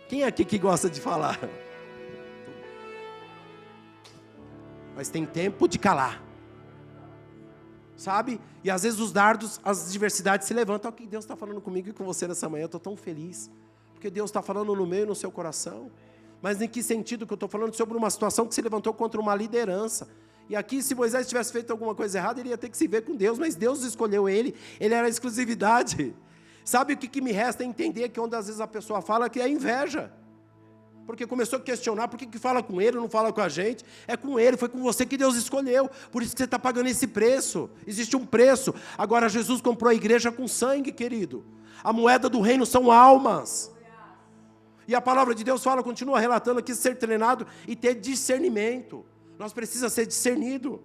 Quem é aqui que gosta de falar? Mas tem tempo de calar. Sabe? E às vezes os dardos, as adversidades se levantam. Olha o que Deus está falando comigo e com você nessa manhã. Eu estou tão feliz. Porque Deus está falando no meio, no seu coração. Mas em que sentido que eu estou falando? Sobre uma situação que se levantou contra uma liderança. E aqui, se Moisés tivesse feito alguma coisa errada, ele ia ter que se ver com Deus. Mas Deus escolheu ele. Ele era a exclusividade. Sabe o que me resta é entender que onde às vezes a pessoa fala que é inveja. Porque começou a questionar, por que fala com ele, não fala com a gente? É com ele, foi com você que Deus escolheu. Por isso que você está pagando esse preço. Existe um preço. Agora Jesus comprou a igreja com sangue, querido. A moeda do reino são almas. E a palavra de Deus fala, continua relatando aqui, ser treinado e ter discernimento. Nós precisamos ser discernido.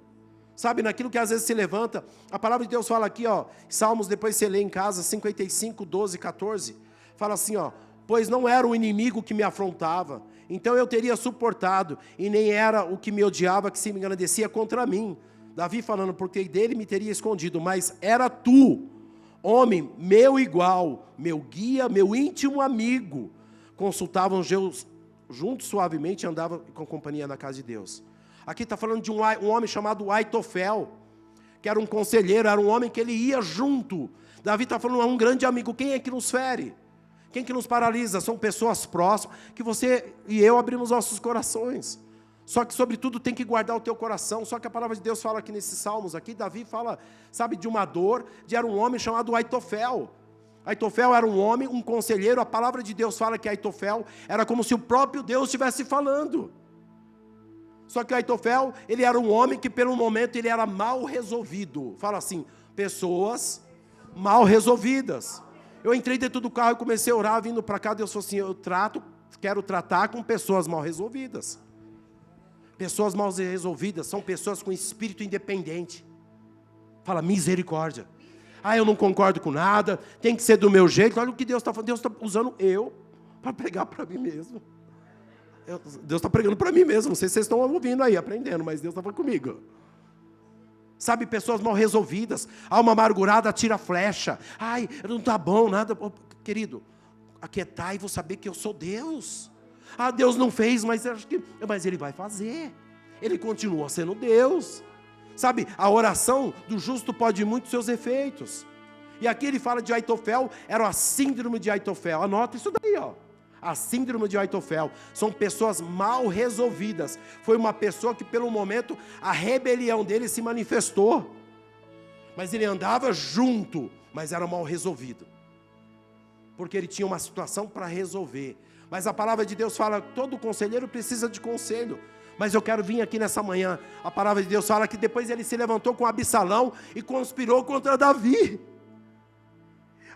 Sabe, naquilo que às vezes se levanta. A palavra de Deus fala aqui, ó, Salmos, depois você lê em casa, 55, 12, 14. Fala assim, ó. Pois não era o inimigo que me afrontava, então eu teria suportado, e nem era o que me odiava, que se me engrandecia contra mim. Davi falando, porque dele me teria escondido, mas era tu, homem, meu igual, meu guia, meu íntimo amigo. Consultavam juntos suavemente e andavam com companhia na casa de Deus. Aqui está falando de um homem chamado Aitofel, que era um conselheiro, era um homem que ele ia junto. Davi está falando, é um grande amigo. Quem é que nos fere? Quem que nos paralisa? São pessoas próximas, que você e eu abrimos nossos corações. Só que, sobretudo, tem que guardar o teu coração. Só que a palavra de Deus fala aqui nesses salmos, aqui, Davi fala, sabe, de uma dor, era um homem chamado Aitofel. Aitofel era um homem, um conselheiro. A palavra de Deus fala que Aitofel era como se o próprio Deus estivesse falando. Só que Aitofel, ele era um homem que, pelo momento, ele era mal resolvido. Fala assim, pessoas mal resolvidas. Eu entrei dentro do carro e comecei a orar, vindo para cá, Deus falou assim, quero tratar com pessoas mal resolvidas. Pessoas mal resolvidas são pessoas com espírito independente. Fala, misericórdia. Eu não concordo com nada, tem que ser do meu jeito. Olha o que Deus está falando, Deus está usando eu para pregar para mim mesmo. Deus está pregando para mim mesmo, não sei se vocês estão ouvindo aí, aprendendo, mas Deus está falando comigo. Sabe, pessoas mal resolvidas, alma amargurada atira flecha. Não está bom, nada. Querido, aquietai e vou saber que eu sou Deus. Deus não fez, mas Ele vai fazer. Ele continua sendo Deus. Sabe, a oração do justo pode muito seus efeitos. E aqui ele fala de Aitofel, era a síndrome de Aitofel. Anota isso daí, ó. A síndrome de Aitofel. São pessoas mal resolvidas. Foi uma pessoa que, pelo momento, a rebelião dele se manifestou. Mas ele andava junto, mas era mal resolvido. Porque ele tinha uma situação para resolver. Mas a palavra de Deus fala, todo conselheiro precisa de conselho. Mas eu quero vir aqui nessa manhã, a palavra de Deus fala que depois ele se levantou com Absalão e conspirou contra Davi.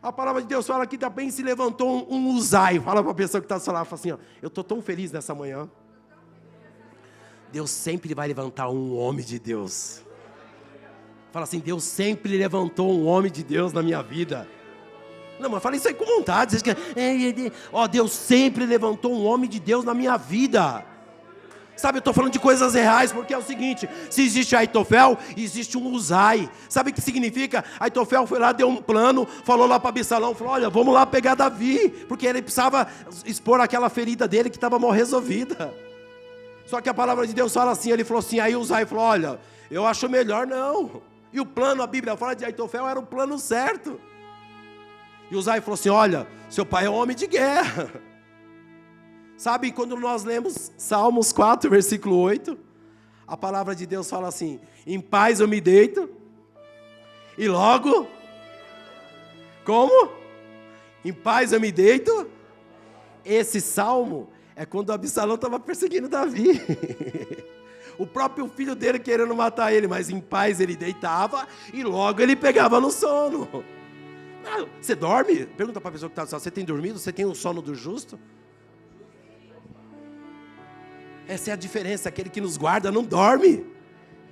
A palavra de Deus fala que também se levantou um Uzai. Fala para a pessoa que está lá, fala assim, ó, eu estou tão feliz nessa manhã. Deus sempre vai levantar um homem de Deus. Fala assim, Deus sempre levantou um homem de Deus na minha vida. Não, mas fala isso aí com vontade. Deus sempre levantou um homem de Deus na minha vida. Sabe, eu estou falando de coisas reais, porque é o seguinte, se existe Aitofel, existe um Uzai. Sabe o que significa? Aitofel foi lá, deu um plano, falou lá para Absalão, falou, olha, vamos lá pegar Davi, porque ele precisava expor aquela ferida dele que estava mal resolvida. Só que a palavra de Deus fala assim, ele falou assim, aí Uzai falou, olha, eu acho melhor não. E o plano, a Bíblia fala de Aitofel, era o plano certo. E Uzai falou assim, olha, seu pai é um homem de guerra. Sabe, quando nós lemos Salmos 4, versículo 8, A palavra de Deus fala assim: em paz eu me deito, e logo, como? Em paz eu me deito. Esse salmo é quando Absalão estava perseguindo Davi. O próprio filho dele querendo matar ele, mas em paz ele deitava e logo ele pegava no sono. Você dorme? Pergunta para a pessoa que está do lado: você tem dormido? Você tem o sono do justo? Essa é a diferença. Aquele que nos guarda não dorme.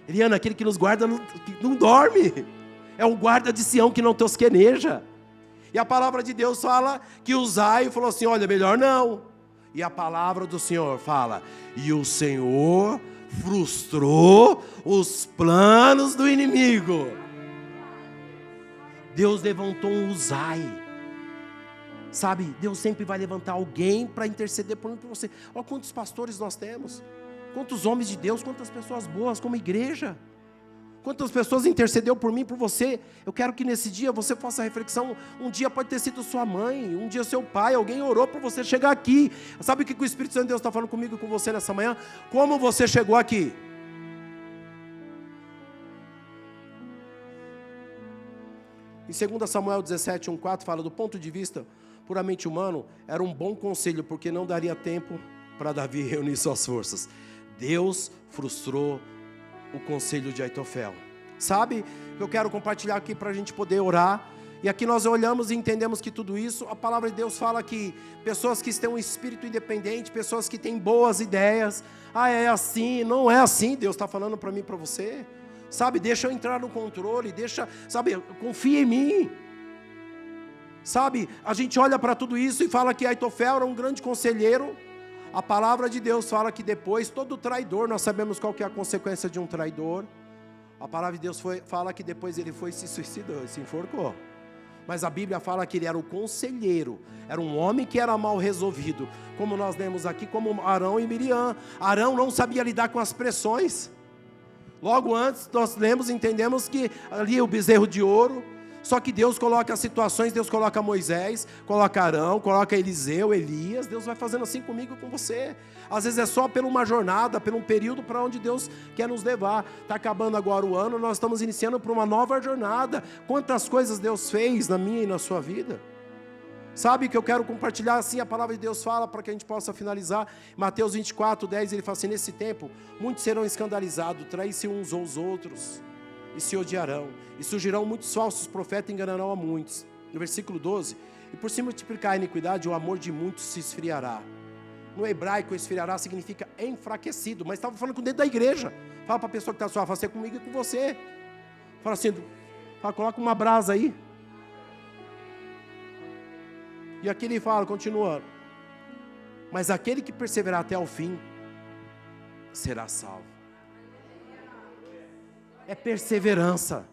Eliana, aquele que nos guarda não dorme. É um guarda de Sião que não tosqueneja. E a palavra de Deus fala que Uzai falou assim: olha, melhor não. E a palavra do Senhor fala: e o Senhor frustrou os planos do inimigo. Deus levantou um Uzai. Sabe, Deus sempre vai levantar alguém para interceder por você. Olha quantos pastores nós temos, quantos homens de Deus, quantas pessoas boas como igreja. Quantas pessoas intercedeu por mim, por você. Eu quero que nesse dia você faça a reflexão. Um dia pode ter sido sua mãe, um dia seu pai, alguém orou por você chegar aqui. Sabe o que o Espírito Santo de Deus está falando comigo e com você nessa manhã? Como você chegou aqui? Em 2 Samuel 17, 1,4 fala: do ponto de vista puramente humano, era um bom conselho, porque não daria tempo para Davi reunir suas forças. Deus frustrou o conselho de Aitofel. Sabe, eu quero compartilhar aqui para a gente poder orar. E aqui nós olhamos e entendemos que tudo isso, a palavra de Deus fala que pessoas que têm um espírito independente, pessoas que têm boas ideias, é assim, não é assim, Deus está falando para mim e para você. Sabe, deixa eu entrar no controle, confia em mim. Sabe, a gente olha para tudo isso e fala que Aitofel era um grande conselheiro. A palavra de Deus fala que depois, todo traidor, nós sabemos qual que é a consequência de um traidor. A palavra de Deus fala que depois ele foi e se suicidou, se enforcou. Mas a Bíblia fala que ele era o conselheiro, era um homem que era mal resolvido, como nós lemos aqui, como Arão e Miriam. Arão não sabia lidar com as pressões. Logo antes nós lemos e entendemos que ali o bezerro de ouro. Só que Deus coloca as situações, Deus coloca Moisés, coloca Arão, coloca Eliseu, Elias. Deus vai fazendo assim comigo e com você. Às vezes é só por uma jornada, por um período para onde Deus quer nos levar. Está acabando agora o ano, nós estamos iniciando por uma nova jornada. Quantas coisas Deus fez na minha e na sua vida? Sabe que eu quero compartilhar assim, a palavra de Deus fala para que a gente possa finalizar. Mateus 24, 10, ele fala assim: nesse tempo, muitos serão escandalizados, trair-se uns aos outros, e se odiarão, e surgirão muitos falsos profetas e enganarão a muitos. No versículo 12: e por se multiplicar a iniquidade, o amor de muitos se esfriará. No hebraico, esfriará significa enfraquecido, mas estava falando com dentro da igreja. Fala para a pessoa que está só, fala assim: é comigo e com você. Fala assim, coloca uma brasa aí. E aqui ele fala, continuando: mas aquele que perseverar até o fim será salvo. É perseverança.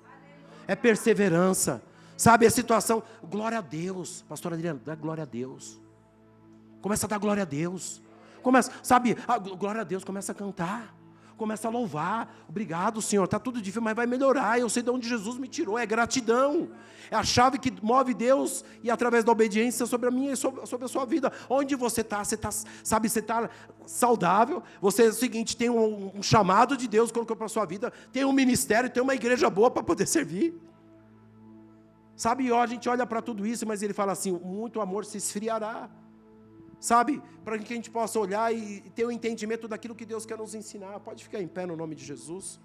É perseverança. Sabe a situação? Glória a Deus. Pastor Adriano, dá glória a Deus. Começa a dar glória a Deus. Começa, sabe, glória a Deus, começa a cantar. Começa a louvar. Obrigado, Senhor, está tudo difícil, mas vai melhorar. Eu sei de onde Jesus me tirou. É gratidão. É a chave que move Deus e através da obediência sobre a minha e sobre a sua vida. Onde você está, sabe, você está saudável. Você é o seguinte, tem um chamado de Deus que colocou para a sua vida. Tem um ministério, tem uma igreja boa para poder servir. Sabe, a gente olha para tudo isso, mas ele fala assim: muito amor se esfriará. Sabe, para que a gente possa olhar e ter o entendimento daquilo que Deus quer nos ensinar. Pode ficar em pé no nome de Jesus.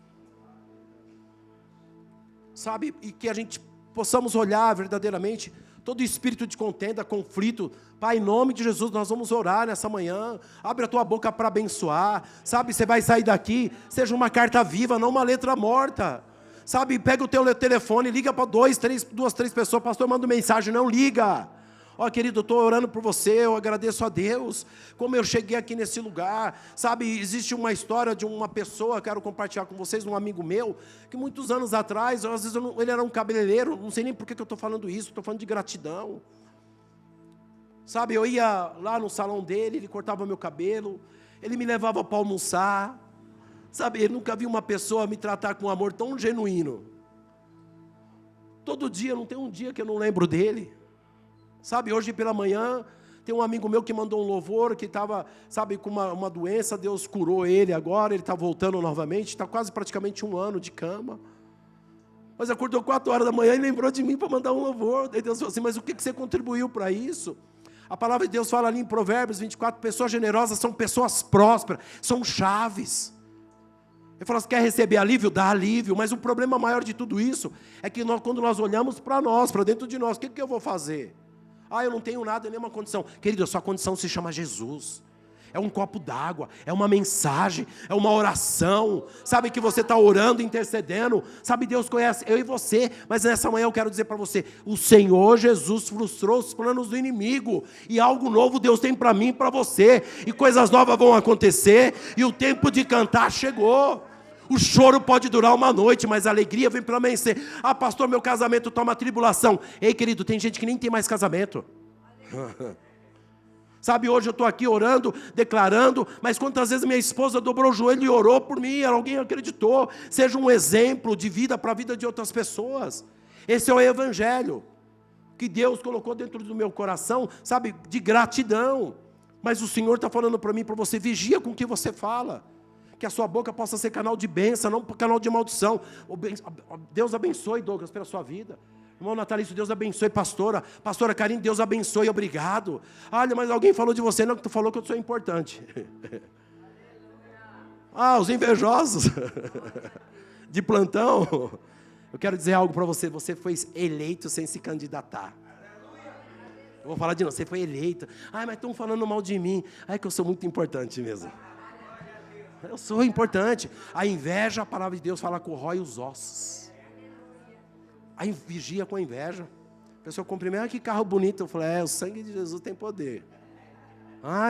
Sabe, e que a gente possamos olhar verdadeiramente todo espírito de contenda, conflito. Pai, em nome de Jesus, nós vamos orar nessa manhã. Abre a tua boca para abençoar. Sabe, você vai sair daqui, seja uma carta viva, não uma letra morta. Sabe, pega o teu telefone, liga para duas, três pessoas. Pastor, manda mensagem, não liga. Ó, querido, eu estou orando por você, eu agradeço a Deus, como eu cheguei aqui nesse lugar. Sabe, existe uma história de uma pessoa, quero compartilhar com vocês, um amigo meu, que muitos anos atrás, às vezes ele era um cabeleireiro, não sei nem por que eu estou falando isso, estou falando de gratidão. Sabe, eu ia lá no salão dele, ele cortava meu cabelo, ele me levava para almoçar. Sabe, eu nunca vi uma pessoa me tratar com um amor tão genuíno. Todo dia, não tem um dia que eu não lembro dele. Sabe, hoje pela manhã, Tem um amigo meu que mandou um louvor, que estava, sabe, com uma doença, Deus curou ele agora, ele está voltando novamente, está quase praticamente 1 ano de cama. Mas acordou 4 horas da manhã e lembrou de mim para mandar um louvor. Daí Deus falou assim, mas o que você contribuiu para isso? A palavra de Deus fala ali em Provérbios 24, pessoas generosas são pessoas prósperas, são chaves. Ele falou, você quer receber alívio? Dá alívio, mas o problema maior de tudo isso é que quando nós olhamos para nós, para dentro de nós, o que eu vou fazer? Eu não tenho nada, nenhuma condição. Querido, a sua condição se chama Jesus. É um copo d'água, é uma mensagem, é uma oração. Sabe que você está orando, intercedendo. Sabe, Deus conhece eu e você. Mas nessa manhã eu quero dizer para você, o Senhor Jesus frustrou os planos do inimigo. E algo novo Deus tem para mim e para você. E coisas novas vão acontecer. E o tempo de cantar chegou. O choro pode durar uma noite, mas a alegria vem pelo amanhecer. Pastor, meu casamento está uma tribulação. Ei, querido, tem gente que nem tem mais casamento. Sabe, hoje eu estou aqui orando, declarando, mas quantas vezes minha esposa dobrou o joelho e orou por mim, alguém acreditou. Seja um exemplo de vida para a vida de outras pessoas. Esse é o evangelho que Deus colocou dentro do meu coração, sabe, de gratidão. Mas o Senhor está falando para mim, para você, vigia com o que você fala. Que a sua boca possa ser canal de bênção, não canal de maldição. Deus abençoe, Douglas, pela sua vida. Irmão Natalício, Deus abençoe, pastora. Pastora Karine, Deus abençoe, obrigado. Olha, mas alguém falou de você, não, que tu falou que eu sou importante. Os invejosos. De plantão. Eu quero dizer algo para você, você foi eleito sem se candidatar. Eu vou falar de novo, você foi eleito. Mas estão falando mal de mim. Que eu sou muito importante mesmo. Eu sou importante. A inveja, a palavra de Deus fala, corrói os ossos. Aí vigia com a inveja. A pessoa cumprimenta, que carro bonito. Eu falei, o sangue de Jesus tem poder.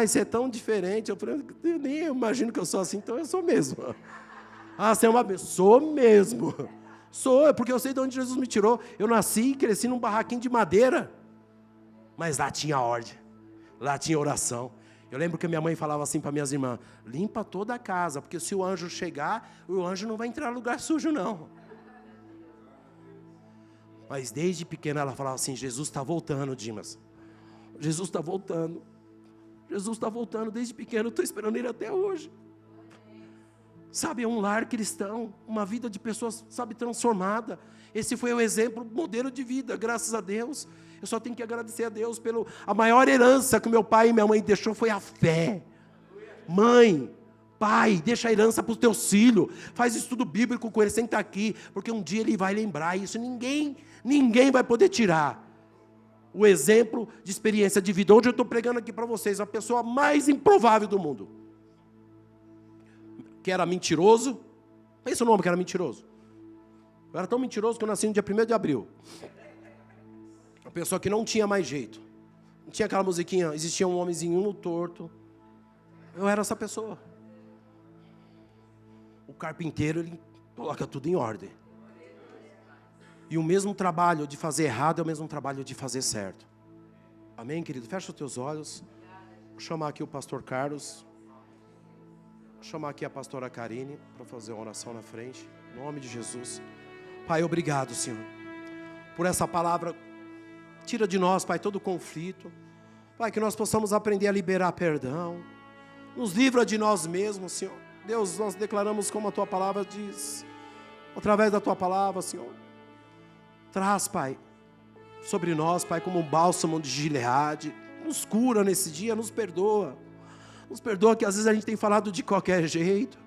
Isso é tão diferente. Eu falei, eu nem imagino que eu sou assim, então eu sou mesmo. Você é uma pessoa? Sou mesmo. Sou, porque eu sei de onde Jesus me tirou. Eu nasci e cresci num barraquinho de madeira. Mas lá tinha ordem. Lá tinha oração. Eu lembro que minha mãe falava assim para minhas irmãs, limpa toda a casa, porque se o anjo chegar, o anjo não vai entrar em lugar sujo, não. Mas desde pequena ela falava assim, Jesus está voltando, Dimas. Jesus está voltando. Jesus está voltando, desde pequeno, eu estou esperando ele até hoje. Sabe, é um lar cristão, uma vida de pessoas, sabe, transformada. Esse foi o exemplo, modelo de vida, graças a Deus. Eu só tenho que agradecer a Deus a maior herança que meu pai e minha mãe deixou foi a fé. Mãe, pai, deixa a herança para os teus filhos. Faz estudo bíblico com ele, senta aqui, porque um dia ele vai lembrar isso. Ninguém vai poder tirar o exemplo de experiência de vida. Hoje eu estou pregando aqui para vocês, a pessoa mais improvável do mundo. Que era mentiroso. Pensa o nome que era mentiroso. Eu era tão mentiroso que eu nasci no dia 1º de abril. Uma pessoa que não tinha mais jeito. Não tinha aquela musiquinha, existia um homenzinho torto. Eu era essa pessoa. O carpinteiro, ele coloca tudo em ordem. E o mesmo trabalho de fazer errado é o mesmo trabalho de fazer certo. Amém, querido? Fecha os teus olhos. Vou chamar aqui o pastor Carlos. Vou chamar aqui a pastora Karine para fazer uma oração na frente. Em nome de Jesus. Pai, obrigado, Senhor, por essa palavra. Tira de nós, Pai, todo conflito. Pai, que nós possamos aprender a liberar perdão. Nos livra de nós mesmos, Senhor. Deus, nós declaramos como a Tua palavra diz. Através da Tua palavra, Senhor. Traz, Pai, sobre nós, Pai, como um bálsamo de Gileade. Nos cura nesse dia, nos perdoa. Nos perdoa que às vezes a gente tem falado de qualquer jeito.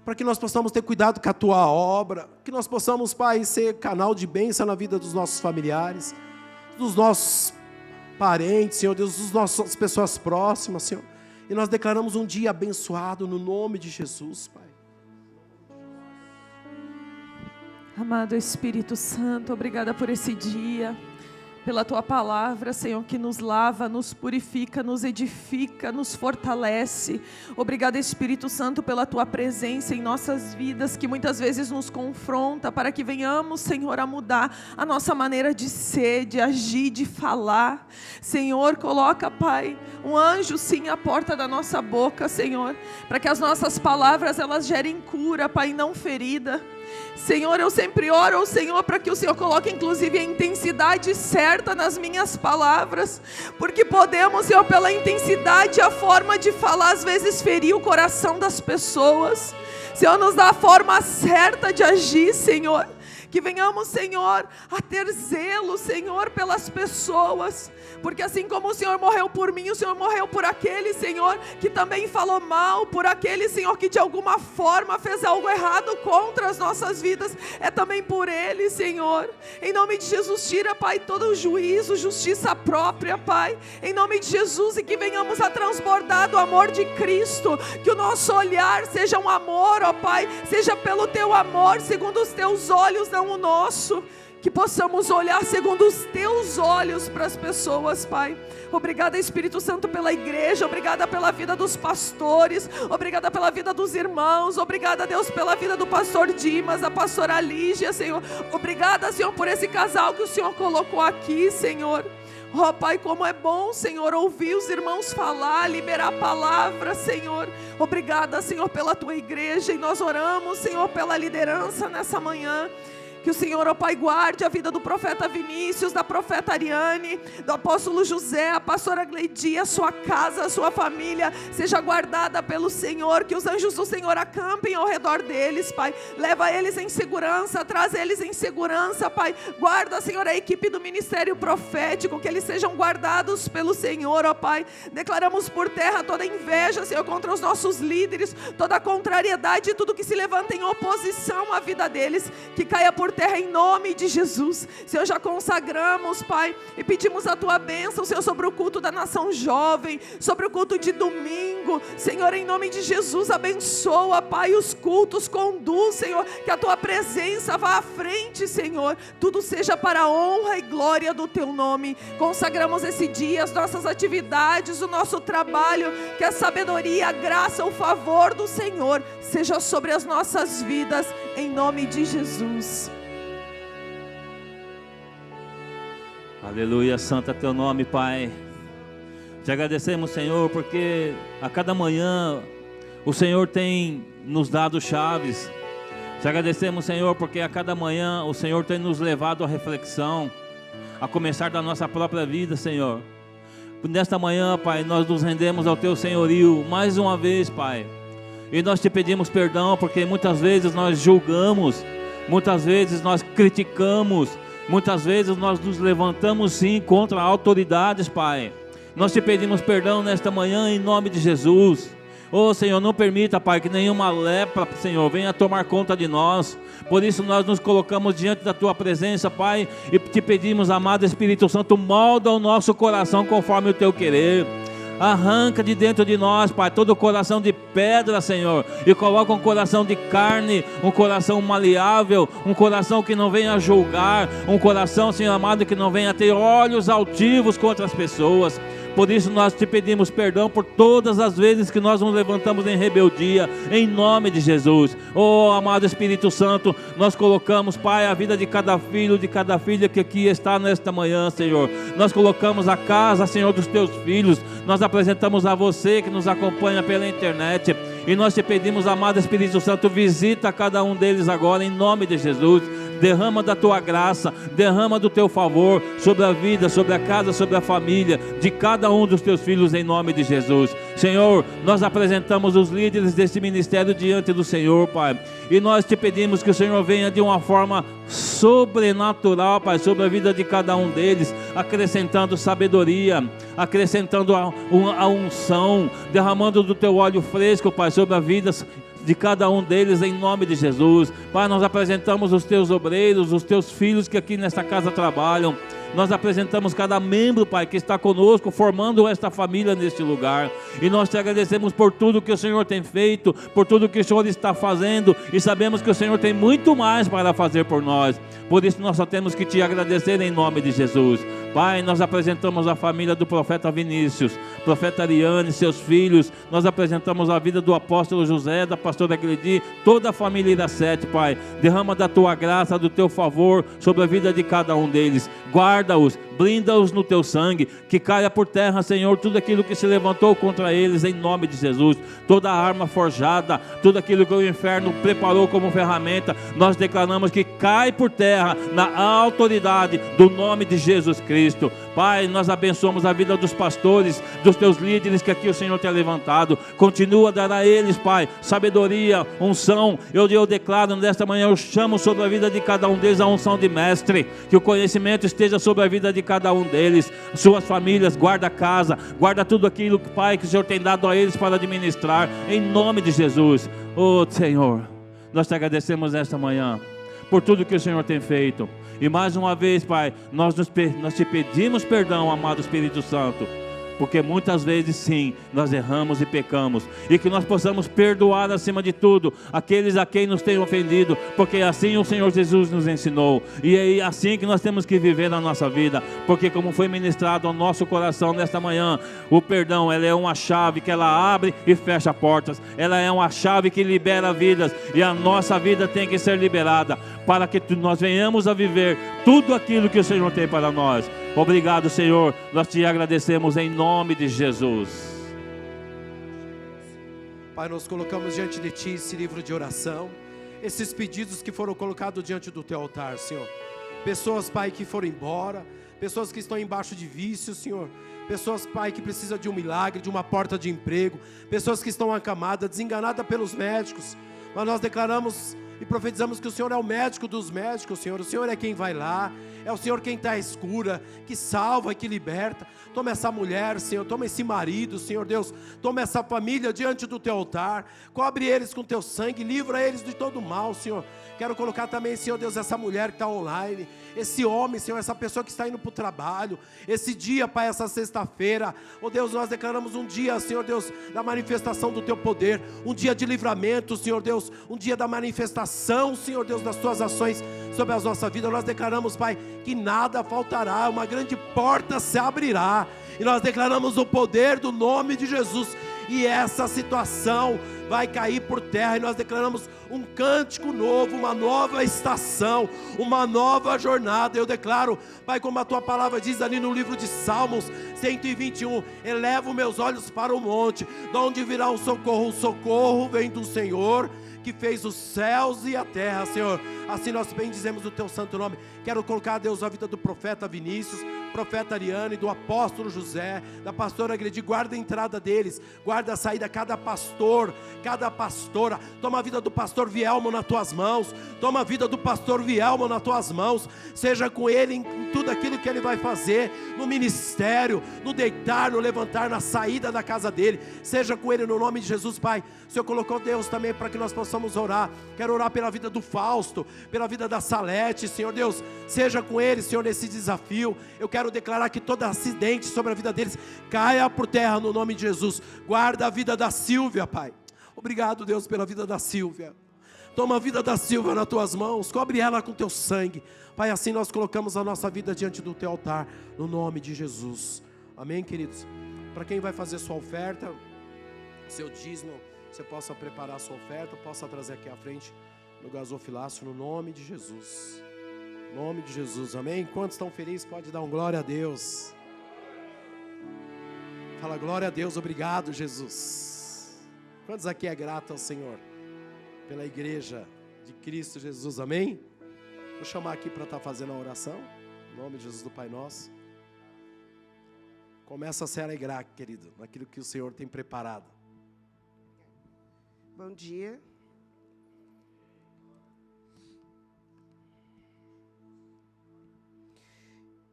Para que nós possamos ter cuidado com a Tua obra. Que nós possamos, Pai, ser canal de bênção na vida dos nossos familiares. Dos nossos parentes, Senhor Deus, das nossas pessoas próximas, Senhor. E nós declaramos um dia abençoado no nome de Jesus, Pai. Amado Espírito Santo, obrigada por esse dia, pela Tua palavra, Senhor, que nos lava, nos purifica, nos edifica, nos fortalece. Obrigada, Espírito Santo, pela Tua presença em nossas vidas, que muitas vezes nos confronta, para que venhamos, Senhor, a mudar a nossa maneira de ser, de agir, de falar. Senhor, coloca, Pai, um anjo, sim, à porta da nossa boca, Senhor, para que as nossas palavras, elas gerem cura, Pai, não ferida. Senhor, eu sempre oro ao Senhor para que o Senhor coloque inclusive a intensidade certa nas minhas palavras, porque podemos, Senhor, pela intensidade, a forma de falar às vezes ferir o coração das pessoas. Senhor, nos dá a forma certa de agir, Senhor. Que venhamos, Senhor, a ter zelo, Senhor, pelas pessoas. Porque assim como o Senhor morreu por mim, o Senhor morreu por aquele, Senhor, que também falou mal, por aquele, Senhor, que de alguma forma fez algo errado contra as nossas vidas. É também por ele, Senhor. Em nome de Jesus, tira, Pai, todo o juízo, justiça própria, Pai. Em nome de Jesus, e que venhamos a transbordar do amor de Cristo. Que o nosso olhar seja um amor, ó Pai, seja pelo Teu amor, segundo os Teus olhos, não o nosso. Que possamos olhar segundo os Teus olhos para as pessoas, Pai. Obrigada, Espírito Santo, pela igreja. Obrigada pela vida dos pastores. Obrigada pela vida dos irmãos. Obrigada, Deus, pela vida do pastor Dimas, da pastora Lígia, Senhor. Obrigada, Senhor, por esse casal que o Senhor colocou aqui, Senhor. Oh, Pai, como é bom, Senhor, ouvir os irmãos falar, liberar a palavra, Senhor. Obrigada, Senhor, pela Tua igreja. E nós oramos, Senhor, pela liderança nessa manhã. Que o Senhor, ó Pai, guarde a vida do profeta Vinícius, da profeta Ariane, do apóstolo José, a pastora Gleidi, a sua casa, a sua família, seja guardada pelo Senhor. Que os anjos do Senhor acampem ao redor deles, Pai. Leva eles em segurança, traz eles em segurança, Pai. Guarda, Senhor, a equipe do ministério profético, que eles sejam guardados pelo Senhor, ó Pai. Declaramos por terra toda inveja, Senhor, contra os nossos líderes, toda a contrariedade e tudo que se levanta em oposição à vida deles, que caia por terra em nome de Jesus. Senhor, já consagramos, Pai, e pedimos a Tua bênção, Senhor, sobre o culto da nação jovem, sobre o culto de domingo. Senhor, em nome de Jesus, abençoa, Pai, os cultos, conduz, Senhor, que a Tua presença vá à frente, Senhor, tudo seja para a honra e glória do Teu nome. Consagramos esse dia, as nossas atividades, o nosso trabalho, que a sabedoria, a graça, o favor do Senhor seja sobre as nossas vidas, em nome de Jesus. Aleluia, santo é Teu nome, Pai. Te agradecemos, Senhor, porque a cada manhã o Senhor tem nos dado chaves. Te agradecemos, Senhor, porque a cada manhã o Senhor tem nos levado à reflexão, a começar da nossa própria vida, Senhor. Nesta manhã, Pai, nós nos rendemos ao Teu senhorio mais uma vez, Pai. E nós Te pedimos perdão, porque muitas vezes nós julgamos, muitas vezes nós criticamos, muitas vezes nós nos levantamos sim contra autoridades, Pai. Nós Te pedimos perdão nesta manhã em nome de Jesus. Oh, Senhor, não permita, Pai, que nenhuma lepra, Senhor, venha tomar conta de nós. Por isso nós nos colocamos diante da Tua presença, Pai, e Te pedimos, amado Espírito Santo, molda o nosso coração conforme o Teu querer. Arranca de dentro de nós, Pai, todo o coração de pedra, Senhor, e coloca um coração de carne, um coração maleável, um coração que não venha julgar, um coração, Senhor amado, que não venha ter olhos altivos contra as pessoas. Por isso nós Te pedimos perdão por todas as vezes que nós nos levantamos em rebeldia, em nome de Jesus. Oh, amado Espírito Santo, nós colocamos, Pai, a vida de cada filho, de cada filha que aqui está nesta manhã, Senhor. Nós colocamos a casa, Senhor, dos Teus filhos. Nós apresentamos a você que nos acompanha pela internet. E nós Te pedimos, amado Espírito Santo, visita cada um deles agora, em nome de Jesus. Derrama da Tua graça, derrama do Teu favor sobre a vida, sobre a casa, sobre a família de cada um dos Teus filhos, em nome de Jesus. Senhor, nós apresentamos os líderes deste ministério diante do Senhor, Pai, e nós Te pedimos que o Senhor venha de uma forma sobrenatural, Pai, sobre a vida de cada um deles, acrescentando sabedoria, acrescentando a unção, derramando do Teu óleo fresco, Pai, sobre a vida de cada um deles, em nome de Jesus. Pai, nós apresentamos os Teus obreiros, os Teus filhos que aqui nesta casa trabalham. Nós apresentamos cada membro, Pai, que está conosco, formando esta família neste lugar. E nós Te agradecemos por tudo que o Senhor tem feito, por tudo que o Senhor está fazendo. E sabemos que o Senhor tem muito mais para fazer por nós. Por isso nós só temos que Te agradecer em nome de Jesus. Pai, nós apresentamos a família do profeta Vinícius, profeta Ariane, seus filhos. Nós apresentamos a vida do apóstolo José, da pastora Gleidi, toda a família Iracete, Pai. Derrama da Tua graça, do Teu favor sobre a vida de cada um deles. Guarda-os, blinda-os no teu sangue, que caia por terra, Senhor, tudo aquilo que se levantou contra eles, em nome de Jesus, toda arma forjada, tudo aquilo que o inferno preparou como ferramenta, nós declaramos que cai por terra, na autoridade do nome de Jesus Cristo. Pai, nós abençoamos a vida dos pastores, dos teus líderes que aqui o Senhor tem levantado, continua a dar a eles, Pai, sabedoria, unção. Eu declaro nesta manhã, eu chamo sobre a vida de cada um deles a unção de mestre, que o conhecimento esteja sobre a vida de cada um deles, suas famílias, guarda a casa, guarda tudo aquilo, Pai, que o Senhor tem dado a eles para administrar, em nome de Jesus. Oh Senhor, nós te agradecemos nesta manhã por tudo que o Senhor tem feito, e mais uma vez, Pai, nós te pedimos perdão, amado Espírito Santo, porque muitas vezes sim, nós erramos e pecamos, e que nós possamos perdoar acima de tudo aqueles a quem nos têm ofendido, porque assim o Senhor Jesus nos ensinou, e é assim que nós temos que viver na nossa vida, porque como foi ministrado ao nosso coração nesta manhã, o perdão, ela é uma chave que ela abre e fecha portas, ela é uma chave que libera vidas, e a nossa vida tem que ser liberada, para que nós venhamos a viver tudo aquilo que o Senhor tem para nós. Obrigado, Senhor, nós te agradecemos em nome de Jesus. Pai, nós colocamos diante de Ti esse livro de oração, esses pedidos que foram colocados diante do Teu altar, Senhor. Pessoas, Pai, que foram embora, pessoas que estão embaixo de vício, Senhor. Pessoas, Pai, que precisam de um milagre, de uma porta de emprego. Pessoas que estão acamadas, desenganadas pelos médicos. Mas nós declaramos e profetizamos que o Senhor é o médico dos médicos, Senhor. O Senhor é quem vai lá, é o Senhor quem está à escura, que salva, que liberta. Toma essa mulher, Senhor, toma esse marido, Senhor Deus, toma essa família diante do Teu altar, cobre eles com Teu sangue, livra eles de todo mal, Senhor. Quero colocar também, Senhor Deus, essa mulher que está online, esse homem, Senhor, essa pessoa que está indo para o trabalho, esse dia, Pai, essa sexta-feira, oh Deus, nós declaramos um dia, Senhor Deus, da manifestação do Teu poder, um dia de livramento, Senhor Deus, um dia da manifestação, Senhor Deus, das Tuas ações sobre a nossa vida. Nós declaramos, Pai, que nada faltará, uma grande porta se abrirá, e nós declaramos o poder do nome de Jesus, e essa situação vai cair por terra, e nós declaramos um cântico novo, uma nova estação, uma nova jornada. Eu declaro, Pai, como a Tua palavra diz ali no livro de Salmos 121, elevo meus olhos para o monte, de onde virá o socorro vem do Senhor, que fez os céus e a terra, Senhor. Assim nós bendizemos o Teu santo nome. Quero colocar, Deus, a vida do profeta Vinícius, profeta Ariane, do apóstolo José, da pastora Gredi. Guarda a entrada deles, guarda a saída, cada pastor, cada pastora. Toma a vida do pastor Vielmo nas Tuas mãos, toma a vida do pastor Vielmo nas Tuas mãos, seja com ele em tudo aquilo que ele vai fazer, no ministério, no deitar, no levantar, na saída da casa dele, seja com ele no nome de Jesus. Pai, o Senhor colocou, Deus, também para que nós possamos orar. Quero orar pela vida do Fausto, pela vida da Salete, Senhor Deus, seja com eles, Senhor, nesse desafio. Eu quero declarar que todo acidente sobre a vida deles caia por terra no nome de Jesus. Guarda a vida da Silvia, Pai. Obrigado, Deus, pela vida da Silvia. Toma a vida da Silvia nas Tuas mãos, cobre ela com Teu sangue, Pai. Assim nós colocamos a nossa vida diante do Teu altar, no nome de Jesus. Amém, queridos? Para quem vai fazer sua oferta, seu dízimo, você possa preparar a sua oferta, possa trazer aqui à frente no gasofilácio, no nome de Jesus. Em nome de Jesus, amém? Quantos estão felizes, pode dar um glória a Deus. Fala glória a Deus, obrigado, Jesus. Quantos aqui é grato ao Senhor pela igreja de Cristo Jesus, amém? Vou chamar aqui para estar fazendo a oração, em nome de Jesus do Pai Nosso. Começa a se alegrar, querido, naquilo que o Senhor tem preparado. Bom dia.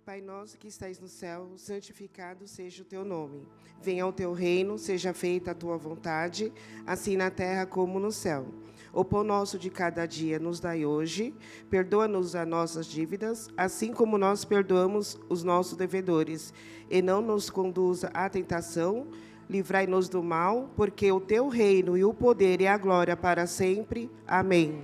Pai nosso que estais no céu, santificado seja o Teu nome. Venha o Teu reino, seja feita a Tua vontade, assim na terra como no céu. O pão nosso de cada dia nos dai hoje, perdoa-nos as nossas dívidas, assim como nós perdoamos os nossos devedores. E não nos conduza à tentação, livrai-nos do mal, porque o Teu reino e o poder e a glória para sempre. Amém.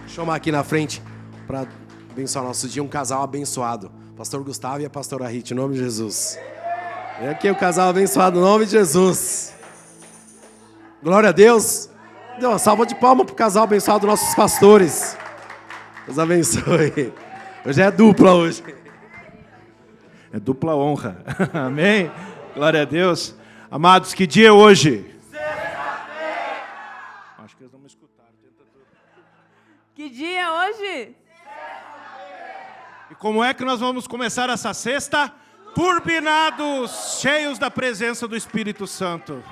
Chamar aqui na frente para abençoar nosso dia um casal abençoado, pastor Gustavo e a pastora Rita, em nome de Jesus. É aqui o casal abençoado, em nome de Jesus. Glória a Deus. Dê uma salva de palmas para o casal abençoado, nossos pastores. Deus abençoe. Hoje é dupla hoje. É dupla honra. Amém? Glória a Deus. Amados, que dia é hoje? Sexta-feira. Acho que eles não me escutaram. Que dia é hoje? E como é que nós vamos começar essa sexta? Turbinados, cheios da presença do Espírito Santo.